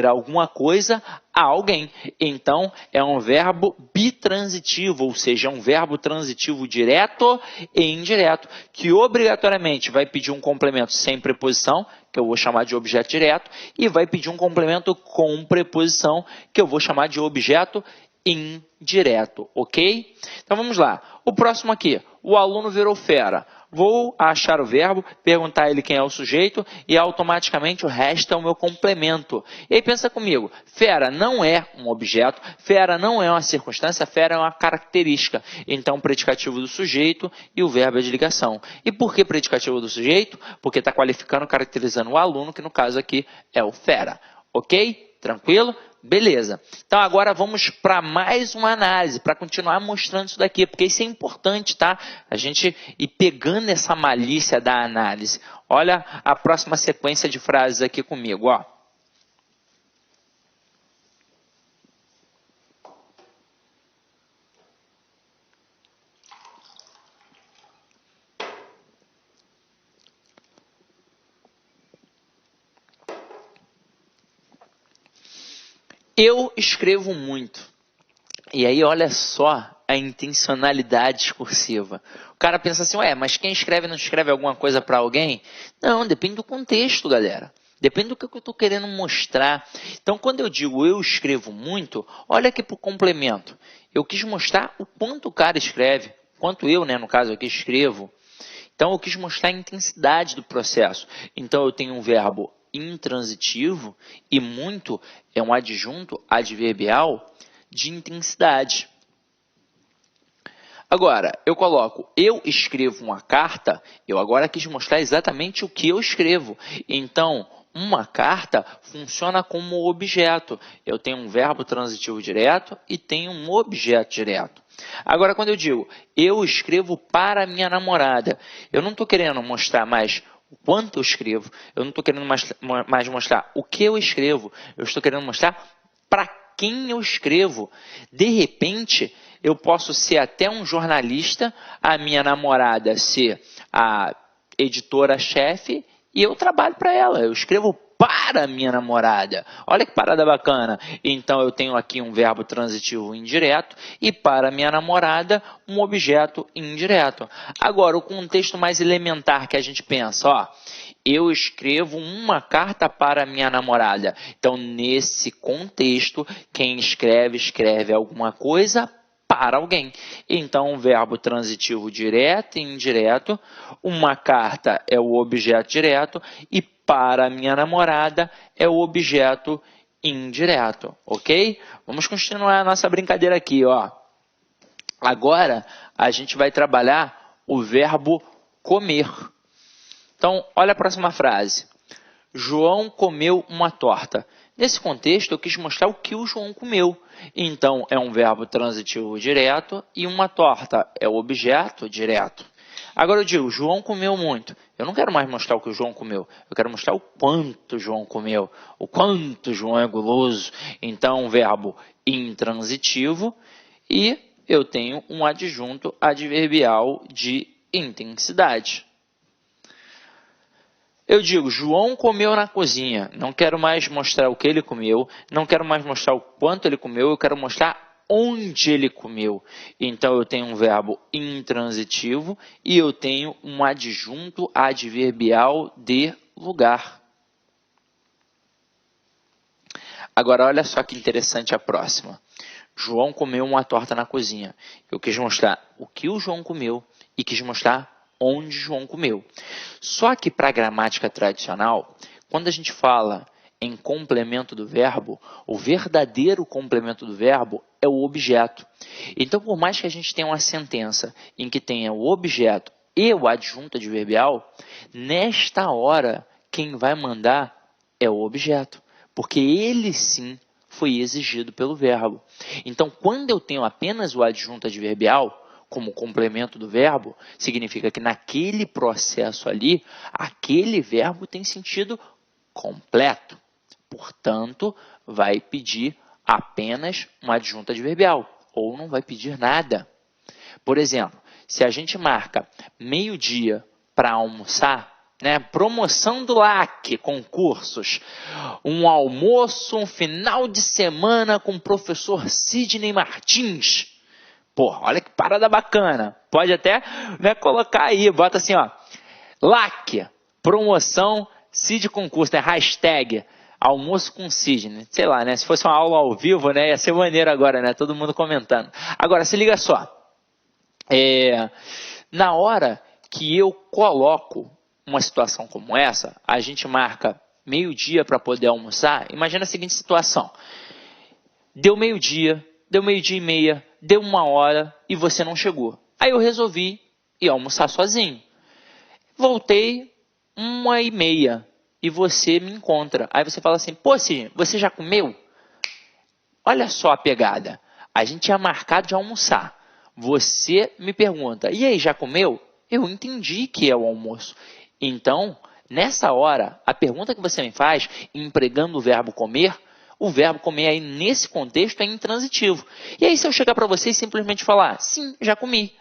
alguma coisa a alguém. Então, é um verbo bitransitivo, ou seja, é um verbo transitivo direto e indireto, que obrigatoriamente vai pedir um complemento sem preposição, que eu vou chamar de objeto direto, e vai pedir um complemento com preposição, que eu vou chamar de objeto indireto, ok? Então, vamos lá. O próximo aqui, o aluno virou fera. Vou achar o verbo, perguntar a ele quem é o sujeito e automaticamente o resto é o meu complemento. E aí pensa comigo, fera não é um objeto, fera não é uma circunstância, fera é uma característica. Então, predicativo do sujeito e o verbo é de ligação. E por que predicativo do sujeito? Porque está qualificando, caracterizando o aluno, que no caso aqui é o fera. Ok? Tranquilo? Beleza. Então, agora vamos para mais uma análise, para continuar mostrando isso daqui, porque isso é importante, tá? A gente ir pegando essa malícia da análise. Olha a próxima sequência de frases aqui comigo, ó. Eu escrevo muito. E aí, olha só a intencionalidade discursiva. O cara pensa assim, ué, mas quem escreve não escreve alguma coisa para alguém? Não, depende do contexto, galera. Depende do que eu estou querendo mostrar. Então, quando eu digo eu escrevo muito, olha aqui para o complemento. Eu quis mostrar o quanto o cara escreve, quanto eu, né, no caso aqui, escrevo. Então, eu quis mostrar a intensidade do processo. Então, eu tenho um verbo intransitivo e muito é um adjunto adverbial de intensidade. Agora, eu coloco eu escrevo uma carta, eu agora quis mostrar exatamente o que eu escrevo. Então, uma carta funciona como objeto. Eu tenho um verbo transitivo direto e tenho um objeto direto. Agora, quando eu digo eu escrevo para minha namorada, eu não estou querendo mostrar mais o quanto eu escrevo, eu não estou querendo mais mostrar o que eu escrevo, eu estou querendo mostrar para quem eu escrevo. De repente, eu posso ser até um jornalista, a minha namorada ser a editora-chefe e eu trabalho para ela, eu escrevo para a minha namorada. Olha que parada bacana. Então, eu tenho aqui um verbo transitivo indireto e para a minha namorada, um objeto indireto. Agora, o contexto mais elementar que a gente pensa, ó, eu escrevo uma carta para a minha namorada. Então, nesse contexto, quem escreve, escreve alguma coisa para alguém. Então, um verbo transitivo direto e indireto, uma carta é o objeto direto e para a minha namorada é o objeto indireto, ok? Vamos continuar a nossa brincadeira aqui, ó. Agora, a gente vai trabalhar o verbo comer. Então, olha a próxima frase. João comeu uma torta. Nesse contexto, eu quis mostrar o que o João comeu. Então, é um verbo transitivo direto e uma torta é o objeto direto. Agora eu digo, João comeu muito. Eu não quero mais mostrar o que o João comeu. Eu quero mostrar o quanto o João comeu. O quanto o João é guloso. Então, um verbo intransitivo e eu tenho um adjunto adverbial de intensidade. Eu digo, João comeu na cozinha. Não quero mais mostrar o que ele comeu. Não quero mais mostrar o quanto ele comeu. Eu quero mostrar onde ele comeu. Então, eu tenho um verbo intransitivo e eu tenho um adjunto adverbial de lugar. Agora, olha só que interessante a próxima. João comeu uma torta na cozinha. Eu quis mostrar o que o João comeu e quis mostrar onde João comeu. Só que para a gramática tradicional, quando a gente fala em complemento do verbo, o verdadeiro complemento do verbo é o objeto. Então, por mais que a gente tenha uma sentença em que tenha o objeto e o adjunto adverbial, nesta hora, quem vai mandar é o objeto, porque ele sim foi exigido pelo verbo. Então, quando eu tenho apenas o adjunto adverbial como complemento do verbo, significa que naquele processo ali, aquele verbo tem sentido completo. Portanto, vai pedir apenas um adjunto adverbial, ou não vai pedir nada. Por exemplo, se a gente marca meio-dia para almoçar, né? Promoção do LAC, concursos, um almoço, um final de semana com o professor Sidney Martins. Pô, olha que parada bacana. Pode até, né, colocar aí, bota assim, ó, LAC, promoção Cid concurso, né? Hashtag almoço com Sidney. Sei lá, né? Se fosse uma aula ao vivo, né? Ia ser maneiro agora, né? Todo mundo comentando. Agora, se liga só. Na hora que eu coloco uma situação como essa, a gente marca meio-dia para poder almoçar. Imagina a seguinte situação. Deu meio-dia e meia, deu 1h e você não chegou. Aí eu resolvi ir almoçar sozinho. Voltei 1h30 e você me encontra. Aí você fala assim, pô, Sidney, você já comeu? Olha só a pegada. A gente tinha marcado de almoçar. Você me pergunta, e aí, já comeu? Eu entendi que é o almoço. Então, nessa hora, a pergunta que você me faz, empregando o verbo comer aí nesse contexto é intransitivo. E aí, se eu chegar para você e simplesmente falar, sim, já comi.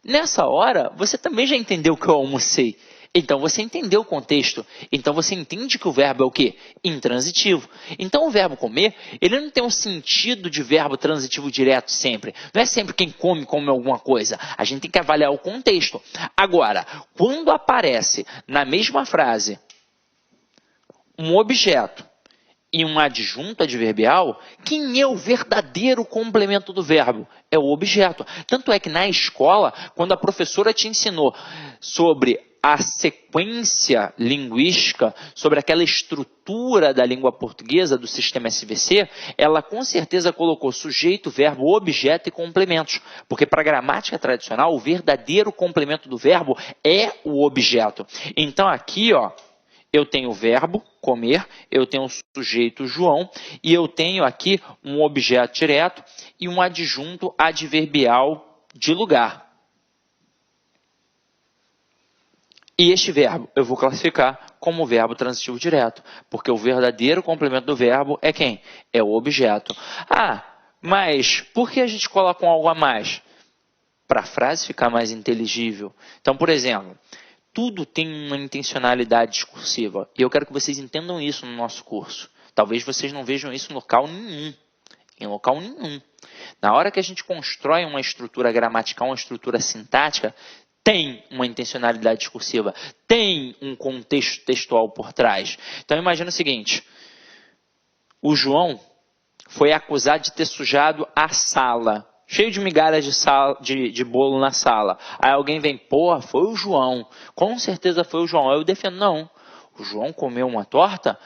Nessa hora, você também já entendeu que eu almocei. Então, você entendeu o contexto. Então, você entende que o verbo é o quê? Intransitivo. Então, o verbo comer, ele não tem um sentido de verbo transitivo direto sempre. Não é sempre quem come alguma coisa. A gente tem que avaliar o contexto. Agora, quando aparece na mesma frase um objeto e um adjunto adverbial, quem é o verdadeiro complemento do verbo? É o objeto. Tanto é que na escola, quando a professora te ensinou sobre a sequência linguística, sobre aquela estrutura da língua portuguesa, do sistema SVC, ela com certeza colocou sujeito, verbo, objeto e complementos. Porque para a gramática tradicional, o verdadeiro complemento do verbo é o objeto. Então aqui, ó, eu tenho o verbo, comer, eu tenho o sujeito, João, e eu tenho aqui um objeto direto e um adjunto adverbial de lugar. E este verbo eu vou classificar como verbo transitivo direto, porque o verdadeiro complemento do verbo é quem? É o objeto. Ah, mas por que a gente coloca um algo a mais? Para a frase ficar mais inteligível. Então, por exemplo, tudo tem uma intencionalidade discursiva. E eu quero que vocês entendam isso no nosso curso. Talvez vocês não vejam isso em local nenhum. Em local nenhum. Na hora que a gente constrói uma estrutura gramatical, uma estrutura sintática, tem uma intencionalidade discursiva. Tem um contexto textual por trás. Então, imagina o seguinte. O João foi acusado de ter sujado a sala. Cheio de migalhas de bolo na sala. Aí alguém vem, pô, foi o João. Com certeza foi o João. Aí eu defendo, não. O João comeu uma torta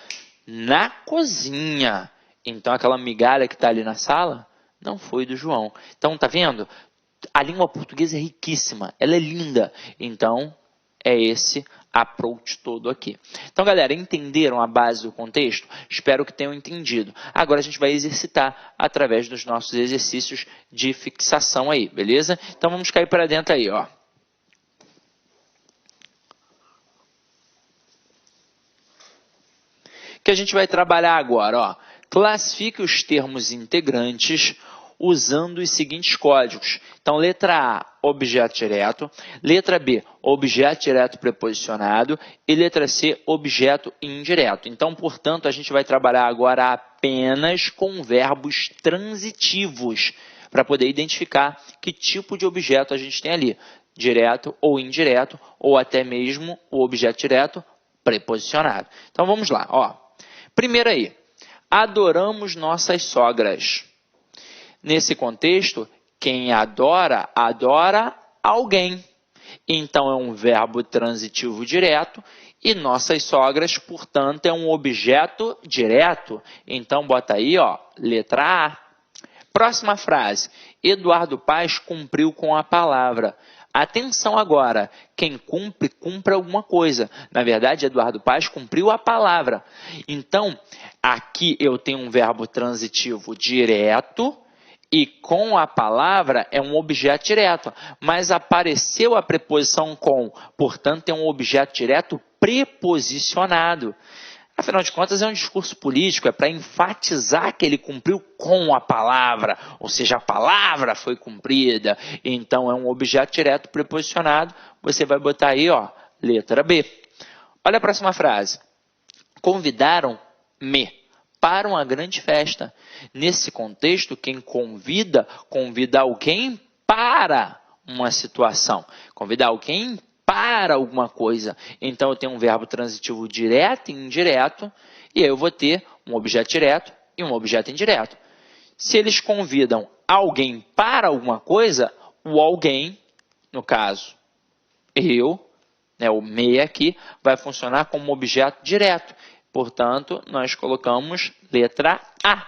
na cozinha. Então aquela migalha que está ali na sala não foi do João. Então, tá vendo? A língua portuguesa é riquíssima. Ela é linda. Então, é esse approach todo aqui. Então, galera, entenderam a base do contexto? Espero que tenham entendido. Agora a gente vai exercitar através dos nossos exercícios de fixação aí, beleza? Então, vamos cair para dentro aí, ó. O que a gente vai trabalhar agora, ó. Classifique os termos integrantes usando os seguintes códigos. Então, letra A, objeto direto. Letra B, objeto direto preposicionado. E letra C, objeto indireto. Então, portanto, a gente vai trabalhar agora apenas com verbos transitivos, para poder identificar que tipo de objeto a gente tem ali. Direto ou indireto, ou até mesmo o objeto direto preposicionado. Então, vamos lá. Ó. Primeiro aí, adoramos nossas sogras. Nesse contexto, quem adora, adora alguém. Então, é um verbo transitivo direto e nossas sogras, portanto, é um objeto direto. Então, bota aí, ó, letra A. Próxima frase. Eduardo Paes cumpriu com a palavra. Atenção agora, quem cumpre, cumpre alguma coisa. Na verdade, Eduardo Paes cumpriu a palavra. Então, aqui eu tenho um verbo transitivo direto e com a palavra é um objeto direto. Mas apareceu a preposição com, portanto, é um objeto direto preposicionado. Afinal de contas, é um discurso político, é para enfatizar que ele cumpriu com a palavra, ou seja, a palavra foi cumprida. Então, é um objeto direto preposicionado. Você vai botar aí, ó, letra B. Olha a próxima frase. Convidaram-me para uma grande festa. Nesse contexto, quem convida, convida alguém para uma situação. Convida alguém para alguma coisa. Então, eu tenho um verbo transitivo direto e indireto, e aí eu vou ter um objeto direto e um objeto indireto. Se eles convidam alguém para alguma coisa, o alguém, no caso, eu, né, o me aqui, vai funcionar como objeto direto. Portanto, nós colocamos letra A.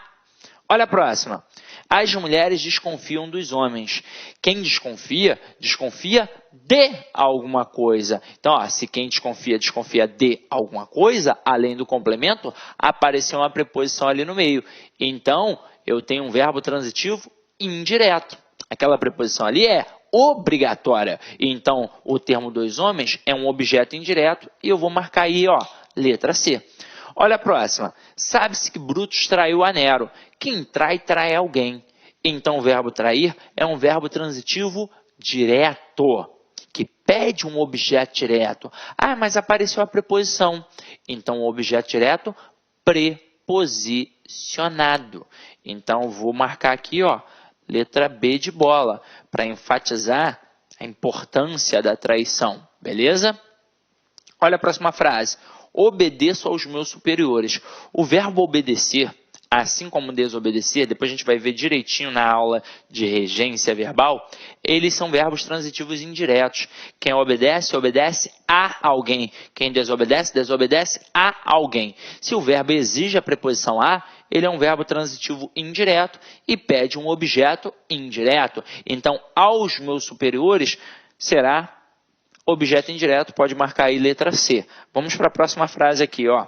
Olha a próxima. As mulheres desconfiam dos homens. Quem desconfia, desconfia de alguma coisa. Então, ó, se quem desconfia, desconfia de alguma coisa, além do complemento, apareceu uma preposição ali no meio. Então, eu tenho um verbo transitivo indireto. Aquela preposição ali é obrigatória. Então, o termo dos homens é um objeto indireto e eu vou marcar aí, ó, letra C. Olha a próxima. Sabe-se que Brutus traiu a Nero. Quem trai, trai alguém. Então, o verbo trair é um verbo transitivo direto, que pede um objeto direto. Ah, mas apareceu a preposição. Então, o objeto direto preposicionado. Então, vou marcar aqui, ó, letra B de bola, para enfatizar a importância da traição. Beleza? Olha a próxima frase. Obedeço aos meus superiores. O verbo obedecer, assim como desobedecer, depois a gente vai ver direitinho na aula de regência verbal, eles são verbos transitivos indiretos. Quem obedece, obedece a alguém. Quem desobedece, desobedece a alguém. Se o verbo exige a preposição a, ele é um verbo transitivo indireto e pede um objeto indireto. Então, aos meus superiores será objeto indireto, pode marcar aí letra C. Vamos para a próxima frase aqui, ó.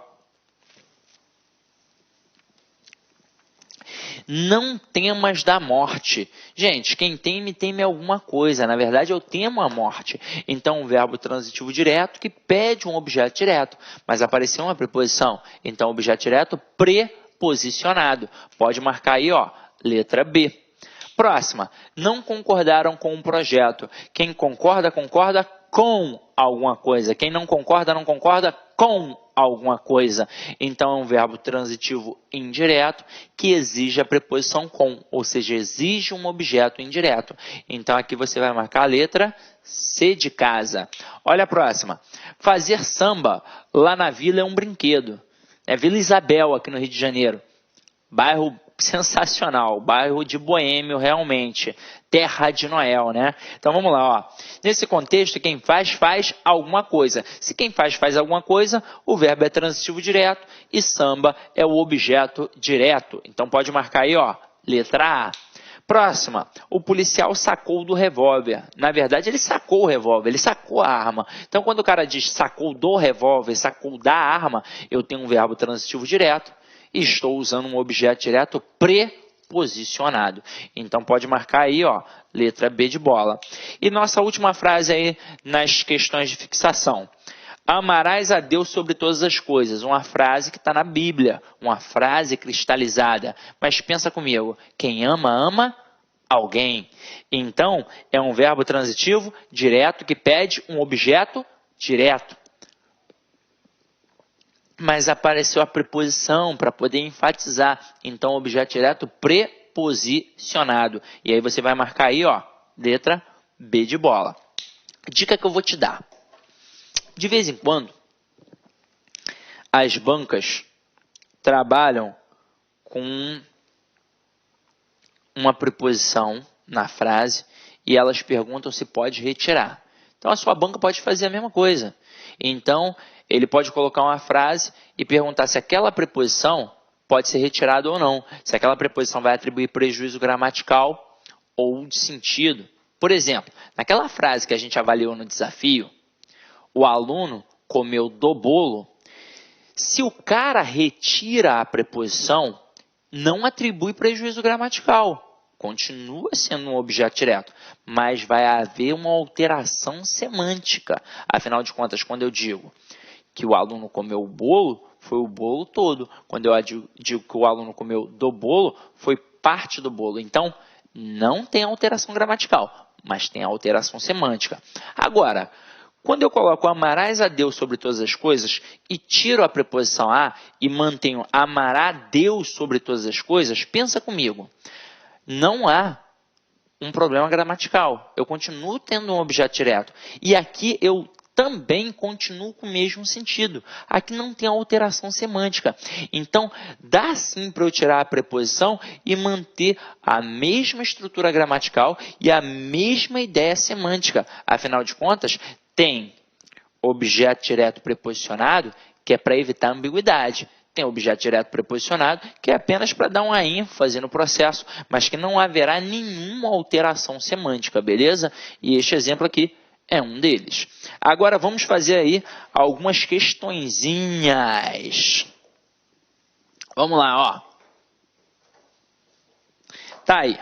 Não temas da morte. Gente, quem teme, teme alguma coisa. Na verdade, eu temo a morte. Então, um verbo transitivo direto que pede um objeto direto. Mas apareceu uma preposição. Então, objeto direto preposicionado. Pode marcar aí, ó, letra B. Próxima. Não concordaram com o projeto. Quem concorda, concorda com alguma coisa. Quem não concorda, não concorda com alguma coisa. Então, é um verbo transitivo indireto que exige a preposição com, ou seja, exige um objeto indireto. Então, aqui você vai marcar a letra C de casa. Olha a próxima. Fazer samba lá na vila é um brinquedo. É Vila Isabel, aqui no Rio de Janeiro. Bairro sensacional, bairro de boêmio realmente, terra de Noel, né? Então vamos lá, ó. Nesse contexto, quem faz, faz alguma coisa. Se quem faz, faz alguma coisa, o verbo é transitivo direto e samba é o objeto direto. Então pode marcar aí, ó, letra A. Próxima, o policial sacou do revólver. Na verdade, ele sacou o revólver, ele sacou a arma. Então, quando o cara diz sacou do revólver, sacou da arma, eu tenho um verbo transitivo direto e estou usando um objeto direto preposicionado. Então, pode marcar aí, ó, letra B de bola. E nossa última frase aí nas questões de fixação. Amarás a Deus sobre todas as coisas. Uma frase que está na Bíblia, uma frase cristalizada. Mas pensa comigo, quem ama, ama alguém. Então, é um verbo transitivo direto que pede um objeto direto. Mas apareceu a preposição para poder enfatizar. Então, objeto direto preposicionado. E aí você vai marcar aí, ó, letra B de bola. Dica que eu vou te dar. De vez em quando, as bancas trabalham com uma preposição na frase e elas perguntam se pode retirar. Então, a sua banca pode fazer a mesma coisa. Então, ele pode colocar uma frase e perguntar se aquela preposição pode ser retirado ou não, se aquela preposição vai atribuir prejuízo gramatical ou de sentido. Por exemplo, naquela frase que a gente avaliou no desafio, o aluno comeu do bolo, se o cara retira a preposição, não atribui prejuízo gramatical. Continua sendo um objeto direto, mas vai haver uma alteração semântica. Afinal de contas, quando eu digo que o aluno comeu o bolo, foi o bolo todo. Quando eu digo que o aluno comeu do bolo, foi parte do bolo. Então, não tem alteração gramatical, mas tem alteração semântica. Agora, quando eu coloco amarás a Deus sobre todas as coisas e tiro a preposição a e mantenho amará a Deus sobre todas as coisas, pensa comigo. Não há um problema gramatical. Eu continuo tendo um objeto direto. E aqui eu também continuo com o mesmo sentido. Aqui não tem alteração semântica. Então, dá sim para eu tirar a preposição e manter a mesma estrutura gramatical e a mesma ideia semântica. Afinal de contas, tem objeto direto preposicionado, que é para evitar ambiguidade. Tem objeto direto preposicionado, que é apenas para dar uma ênfase no processo, mas que não haverá nenhuma alteração semântica, beleza? E este exemplo aqui é um deles. Agora vamos fazer aí algumas questõezinhas. Vamos lá, ó. Tá aí.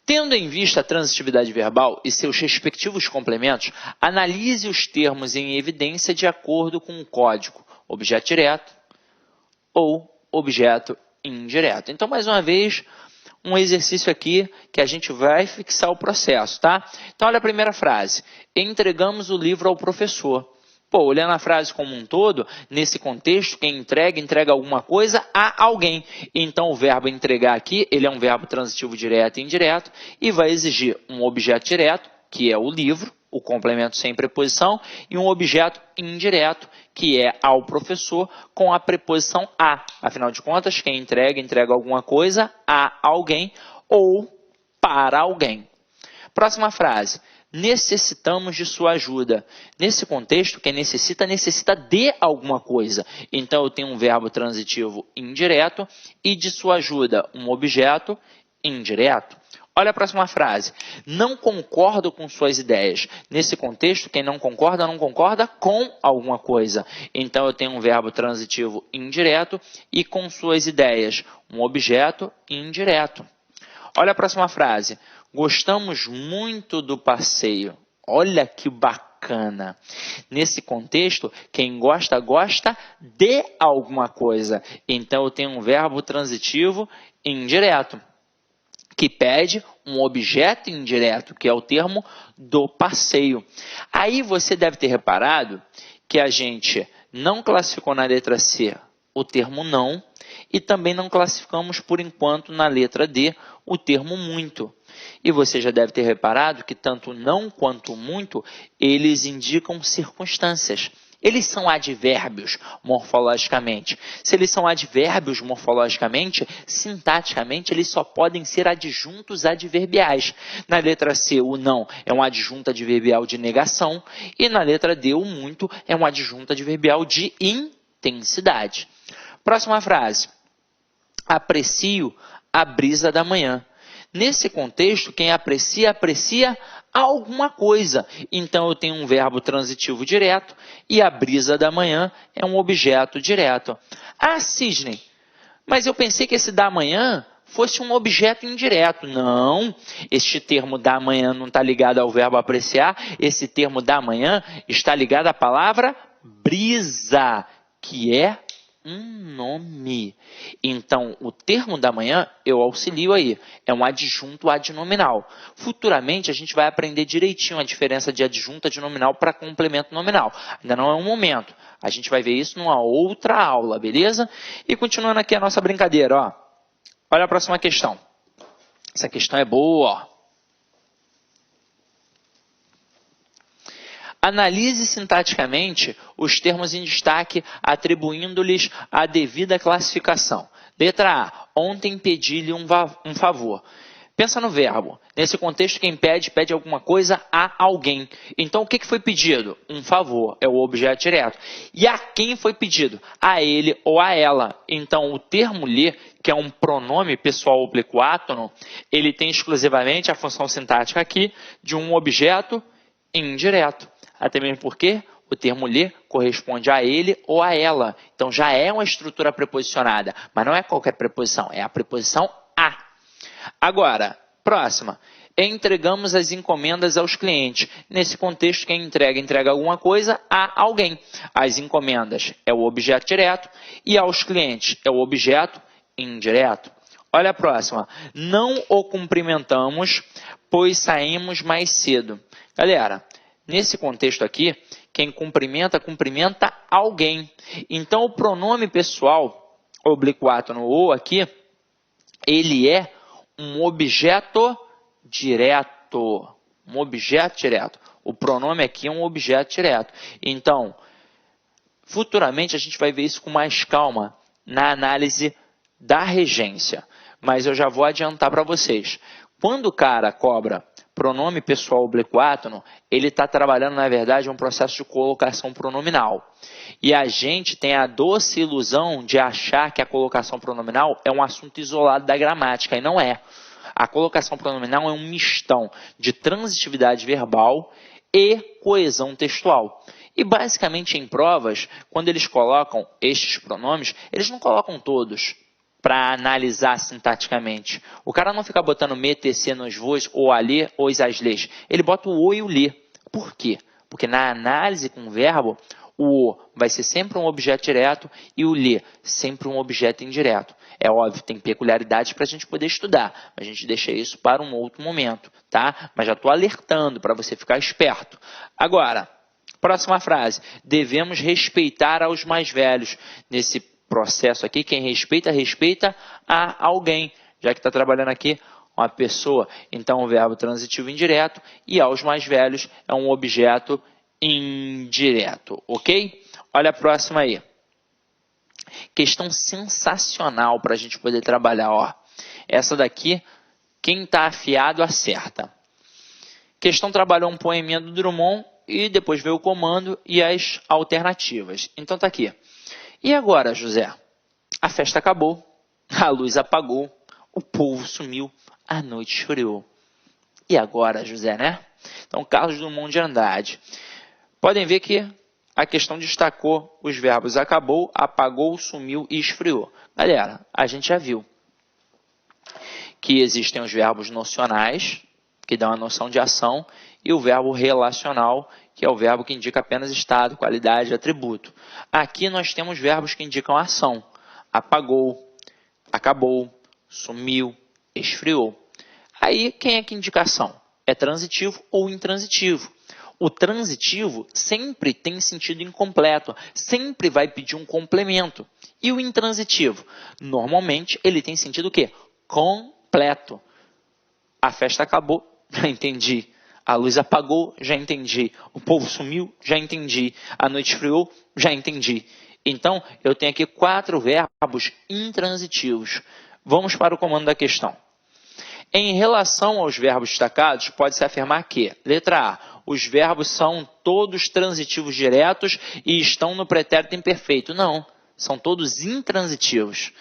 Tendo em vista a transitividade verbal e seus respectivos complementos, analise os termos em evidência de acordo com o código objeto direto ou objeto indireto. Então, mais uma vez, um exercício aqui que a gente vai fixar o processo, tá? Então, olha a primeira frase. Entregamos o livro ao professor. Pô, olhando a frase como um todo, nesse contexto, quem entrega alguma coisa a alguém. Então, o verbo entregar aqui, ele é um verbo transitivo direto e indireto e vai exigir um objeto direto, que é o livro, o complemento sem preposição, e um objeto indireto, que é ao professor, com a preposição a. Afinal de contas, quem entrega alguma coisa a alguém ou para alguém. Próxima frase. Necessitamos de sua ajuda. Nesse contexto, quem necessita de alguma coisa. Então, eu tenho um verbo transitivo indireto e de sua ajuda, um objeto indireto. Olha a próxima frase. Não concordo com suas ideias. Nesse contexto, quem não concorda com alguma coisa. Então, eu tenho um verbo transitivo indireto e com suas ideias, um objeto indireto. Olha a próxima frase. Gostamos muito do passeio. Olha que bacana. Nesse contexto, quem gosta de alguma coisa. Então, eu tenho um verbo transitivo indireto, que pede um objeto indireto, que é o termo do passeio. Aí você deve ter reparado que a gente não classificou na letra C o termo não e também não classificamos por enquanto na letra D o termo muito. E você já deve ter reparado que tanto não quanto muito, eles indicam circunstâncias. Eles são advérbios morfologicamente. Se eles são advérbios morfologicamente, sintaticamente, eles só podem ser adjuntos adverbiais. Na letra C, o não é um adjunto adverbial de negação. E na letra D, o muito é um adjunto adverbial de intensidade. Próxima frase. Aprecio a brisa da manhã. Nesse contexto, quem aprecia alguma coisa. Então, eu tenho um verbo transitivo direto e a brisa da manhã é um objeto direto. Ah, Sidney, mas eu pensei que esse da manhã fosse um objeto indireto. Não, este termo da manhã não está ligado ao verbo apreciar. Esse termo da manhã está ligado à palavra brisa, que é um nome. Então, o termo da manhã, eu auxilio aí. É um adjunto adnominal. Futuramente, a gente vai aprender direitinho a diferença de adjunto adnominal para complemento nominal. Ainda não é um momento. A gente vai ver isso numa outra aula, beleza? E continuando aqui a nossa brincadeira, ó. Olha a próxima questão. Essa questão é boa, ó. Analise sintaticamente os termos em destaque, atribuindo-lhes a devida classificação. Letra A. Ontem pedi-lhe um favor. Pensa no verbo. Nesse contexto, quem pede, pede alguma coisa a alguém. Então, o que foi pedido? Um favor, é o objeto direto. E a quem foi pedido? A ele ou a ela. Então, o termo lhe, que é um pronome pessoal oblíquo átono, ele tem exclusivamente a função sintática aqui de um objeto indireto. Até mesmo porque o termo lhe corresponde a ele ou a ela. Então, já é uma estrutura preposicionada. Mas não é qualquer preposição, é a preposição a. Agora, próxima. Entregamos as encomendas aos clientes. Nesse contexto, quem entrega alguma coisa a alguém. As encomendas é o objeto direto e aos clientes é o objeto indireto. Olha a próxima. Não o cumprimentamos, pois saímos mais cedo. Galera, nesse contexto aqui, quem cumprimenta, cumprimenta alguém. Então, o pronome pessoal, oblíquo átono ou aqui, ele é um objeto direto. Um objeto direto. O pronome aqui é um objeto direto. Então, futuramente a gente vai ver isso com mais calma na análise da regência. Mas eu já vou adiantar para vocês. Quando o cara cobra pronome pessoal oblíquo átono, ele está trabalhando, na verdade, um processo de colocação pronominal. E a gente tem a doce ilusão de achar que a colocação pronominal é um assunto isolado da gramática, e não é. A colocação pronominal é um mistão de transitividade verbal e coesão textual. E, basicamente, em provas, quando eles colocam estes pronomes, eles não colocam todos para analisar sintaticamente. O cara não fica botando me, tc nos vos, ou ali, ou as lês. Ele bota o o e o lhe. Por quê? Porque na análise com o verbo, o o vai ser sempre um objeto direto e o lhe sempre um objeto indireto. É óbvio, tem peculiaridades para a gente poder estudar, mas a gente deixa isso para um outro momento, tá? Mas já estou alertando para você ficar esperto. Agora, próxima frase. Devemos respeitar aos mais velhos. Nesse processo aqui, quem respeita, respeita a alguém, já que está trabalhando aqui uma pessoa. Então, o verbo transitivo indireto e aos mais velhos é um objeto indireto, ok? Olha a próxima aí. Questão sensacional para a gente poder trabalhar, ó. Essa daqui, quem está afiado acerta. Questão trabalhou um poeminha do Drummond e depois veio o comando e as alternativas. Então tá aqui. E agora, José? A festa acabou, a luz apagou, o povo sumiu, a noite esfriou. E agora, José, né? Então, Carlos Drummond de Andrade. Podem ver que a questão destacou os verbos acabou, apagou, sumiu e esfriou. Galera, a gente já viu que existem os verbos nocionais, que dão a noção de ação, e o verbo relacional, que é o verbo que indica apenas estado, qualidade, atributo. Aqui nós temos verbos que indicam ação. Apagou, acabou, sumiu, esfriou. Aí, quem é que indica ação? É transitivo ou intransitivo? O transitivo sempre tem sentido incompleto, sempre vai pedir um complemento. E o intransitivo? Normalmente, ele tem sentido o quê? Completo. A festa acabou, já entendi. A luz apagou, já entendi. O povo sumiu, já entendi. A noite esfriou, já entendi. Então, eu tenho aqui 4 verbos intransitivos. Vamos para o comando da questão. Em relação aos verbos destacados, pode-se afirmar que, letra A, os verbos são todos transitivos diretos e estão no pretérito imperfeito. Não, são todos intransitivos.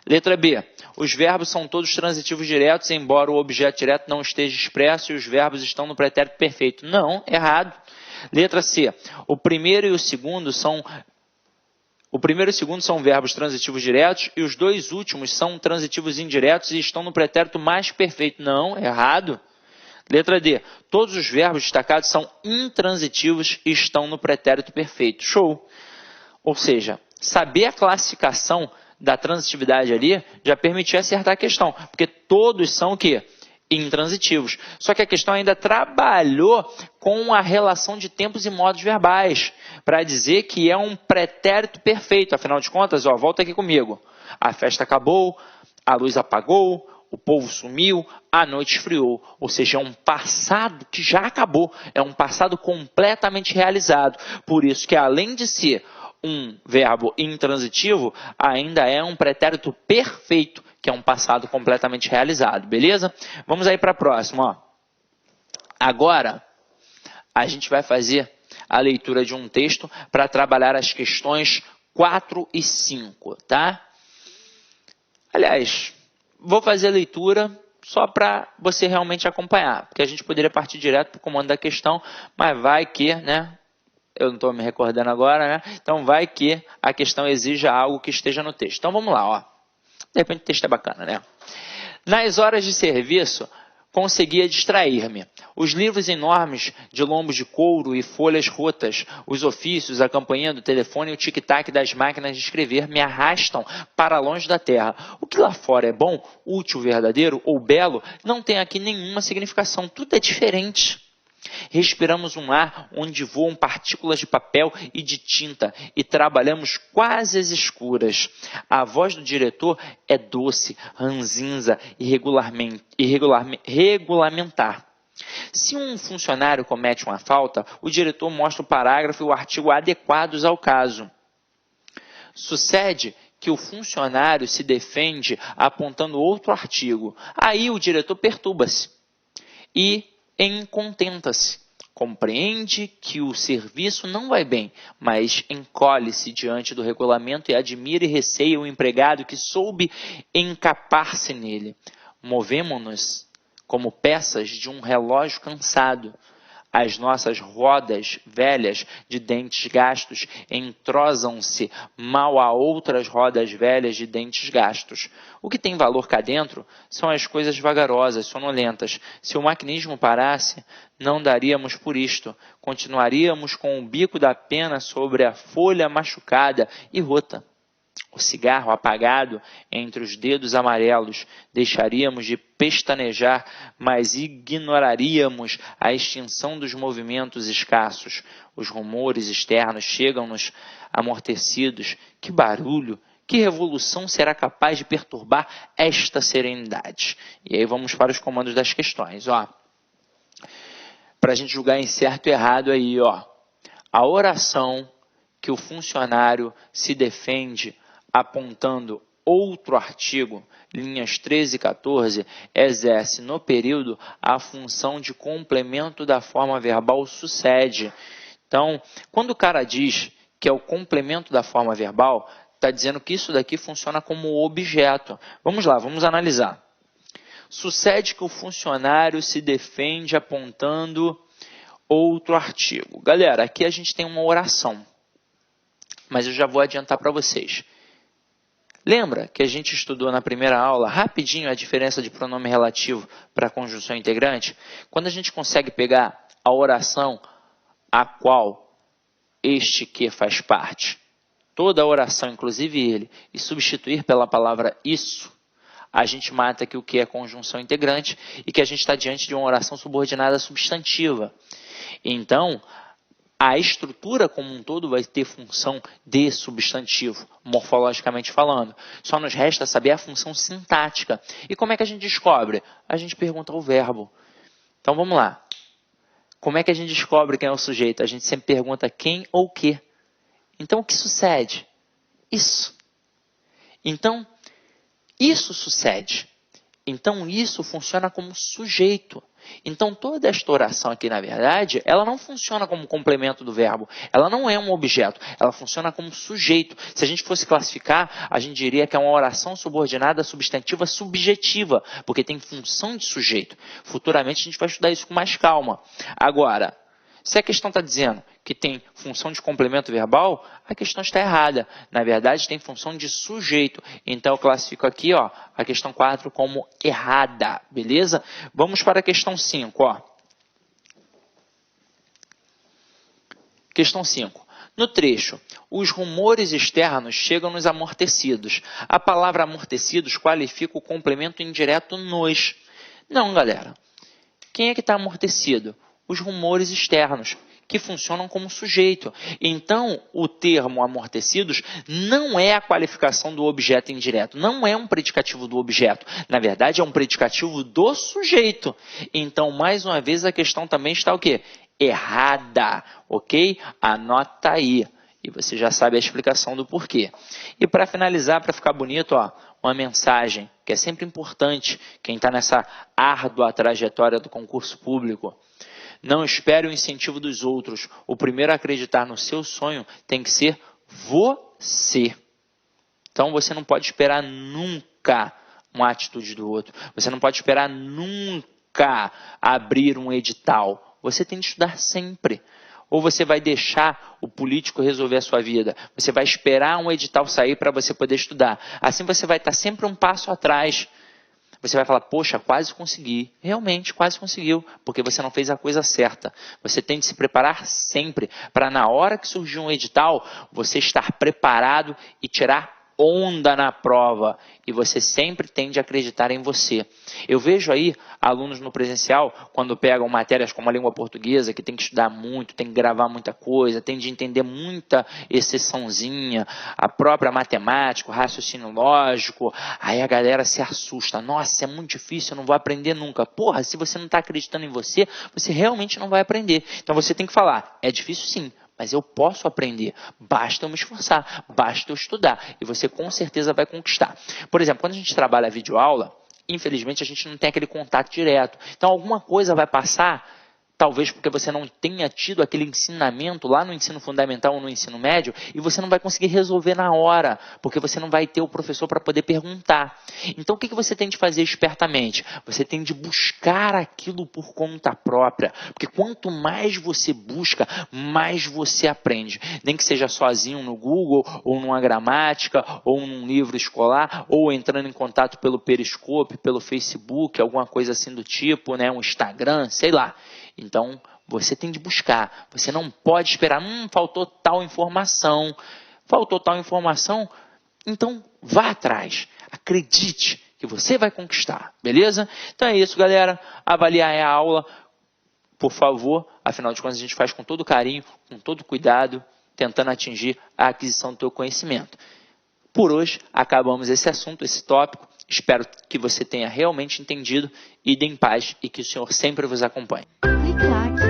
Letra B, os verbos são todos transitivos diretos, embora o objeto direto não esteja expresso e os verbos estão no pretérito perfeito. Não, errado. Letra C, o primeiro e o segundo são verbos transitivos diretos e os 2 últimos são transitivos indiretos e estão no pretérito mais perfeito. Não, errado. Letra D, todos os verbos destacados são intransitivos e estão no pretérito perfeito. Show! Ou seja, saber a classificação da transitividade ali já permitia acertar a questão, porque todos são o quê? Intransitivos. Só que a questão ainda trabalhou com a relação de tempos e modos verbais, para dizer que é um pretérito perfeito. Afinal de contas, ó, volta aqui comigo. A festa acabou, a luz apagou, o povo sumiu, a noite esfriou. Ou seja, é um passado que já acabou, é um passado completamente realizado. Por isso que além de ser um verbo intransitivo, ainda é um pretérito perfeito, que é um passado completamente realizado, beleza? Vamos aí para a próxima, ó. Agora, a gente vai fazer a leitura de um texto para trabalhar as questões 4 e 5, tá? Aliás, vou fazer a leitura só para você realmente acompanhar, porque a gente poderia partir direto para o comando da questão, mas vai que, né? Eu não estou me recordando agora, né? Então vai que a questão exija algo que esteja no texto. Então vamos lá, ó. De repente o texto é bacana, né? Nas horas de serviço, conseguia distrair-me. Os livros enormes de lombos de couro e folhas rotas, os ofícios, a campainha do telefone e o tic-tac das máquinas de escrever me arrastam para longe da terra. O que lá fora é bom, útil, verdadeiro ou belo, não tem aqui nenhuma significação. Tudo é diferente. Respiramos um ar onde voam partículas de papel e de tinta e trabalhamos quase às escuras. A voz do diretor é doce, ranzinza e regulamentar. Se um funcionário comete uma falta, o diretor mostra o parágrafo e o artigo adequados ao caso. Sucede que o funcionário se defende apontando outro artigo. Aí o diretor perturba-se e contenta-se. Compreende que o serviço não vai bem, mas encolhe-se diante do regulamento e admira e receia o empregado que soube encapar-se nele. Movemo-nos como peças de um relógio cansado. As nossas rodas velhas de dentes gastos entrosam-se mal a outras rodas velhas de dentes gastos. O que tem valor cá dentro são as coisas vagarosas, sonolentas. Se o maquinismo parasse, não daríamos por isto. Continuaríamos com o bico da pena sobre a folha machucada e rota. O cigarro apagado entre os dedos amarelos, deixaríamos de pestanejar, mas ignoraríamos a extinção dos movimentos escassos. Os rumores externos chegam-nos amortecidos. Que barulho, que revolução será capaz de perturbar esta serenidade? E aí vamos para os comandos das questões, ó. Para a gente julgar em certo e errado aí, ó. A oração que o funcionário se defende apontando outro artigo, linhas 13 e 14, exerce no período a função de complemento da forma verbal sucede. Então, quando o cara diz que é o complemento da forma verbal, está dizendo que isso daqui funciona como objeto. Vamos lá, vamos analisar. Sucede que o funcionário se defende apontando outro artigo. Galera, aqui a gente tem uma oração, mas eu já vou adiantar para vocês. Lembra que a gente estudou na primeira aula, rapidinho, a diferença de pronome relativo para conjunção integrante? Quando a gente consegue pegar a oração a qual este que faz parte, toda a oração, inclusive ele, e substituir pela palavra isso, a gente mata que o que é conjunção integrante e que a gente está diante de uma oração subordinada substantiva. Então, a estrutura como um todo vai ter função de substantivo, morfologicamente falando. Só nos resta saber a função sintática. E como é que a gente descobre? A gente pergunta ao verbo. Então vamos lá. Como é que a gente descobre quem é o sujeito? A gente sempre pergunta quem ou que. Então o que sucede? Isso. Então, isso sucede. Então isso funciona como sujeito. Então toda esta oração aqui, na verdade, ela não funciona como complemento do verbo. Ela não é um objeto, ela funciona como sujeito. Se a gente fosse classificar, a gente diria que é uma oração subordinada substantiva subjetiva, porque tem função de sujeito. Futuramente a gente vai estudar isso com mais calma. Agora, se a questão está dizendo que tem função de complemento verbal, a questão está errada. Na verdade, tem função de sujeito. Então, eu classifico aqui, ó, a questão 4 como errada, beleza? Vamos para a questão 5, ó. Questão 5. No trecho, os rumores externos chegam-nos amortecidos. A palavra amortecidos qualifica o complemento indireto nos. Não, galera. Quem é que está amortecido? Os rumores externos, que funcionam como sujeito. Então, o termo amortecidos não é a qualificação do objeto indireto, não é um predicativo do objeto. Na verdade, é um predicativo do sujeito. Então, mais uma vez, a questão também está o quê? Errada, ok? Anota aí. E você já sabe a explicação do porquê. E para finalizar, para ficar bonito, ó, uma mensagem que é sempre importante, quem está nessa árdua trajetória do concurso público. Não espere o incentivo dos outros. O primeiro a acreditar no seu sonho tem que ser você. Então você não pode esperar nunca uma atitude do outro. Você não pode esperar nunca abrir um edital. Você tem que estudar sempre. Ou você vai deixar o político resolver a sua vida. Você vai esperar um edital sair para você poder estudar. Assim você vai estar sempre um passo atrás. Você vai falar, poxa, quase consegui. Realmente, quase conseguiu, porque você não fez a coisa certa. Você tem de se preparar sempre, para na hora que surgir um edital, você estar preparado e tirar onda na prova. E você sempre tem de acreditar em você. Eu vejo aí alunos no presencial, quando pegam matérias como a língua portuguesa, que tem que estudar muito, tem que gravar muita coisa, tem de entender muita exceçãozinha, a própria matemática, o raciocínio lógico, aí a galera se assusta. Nossa, é muito difícil, eu não vou aprender nunca. Porra, se você não está acreditando em você, você realmente não vai aprender. Então você tem que falar, é difícil sim, mas eu posso aprender, basta eu me esforçar, basta eu estudar, e você com certeza vai conquistar. Por exemplo, quando a gente trabalha a videoaula, infelizmente a gente não tem aquele contato direto. Então alguma coisa vai passar, talvez porque você não tenha tido aquele ensinamento lá no ensino fundamental ou no ensino médio, e você não vai conseguir resolver na hora, porque você não vai ter o professor para poder perguntar. Então o que você tem de fazer espertamente? Você tem de buscar aquilo por conta própria, porque quanto mais você busca, mais você aprende. Nem que seja sozinho no Google, ou numa gramática, ou num livro escolar, ou entrando em contato pelo Periscope, pelo Facebook, alguma coisa assim do tipo, né? Um Instagram, sei lá. Então, você tem de buscar. Você não pode esperar, faltou tal informação. Faltou tal informação, então vá atrás. Acredite que você vai conquistar, beleza? Então é isso, galera. Avaliar a aula, por favor. Afinal de contas, a gente faz com todo carinho, com todo cuidado, tentando atingir a aquisição do teu conhecimento. Por hoje, acabamos esse assunto, esse tópico. Espero que você tenha realmente entendido. Idem em paz e que o Senhor sempre vos acompanhe. Clique lá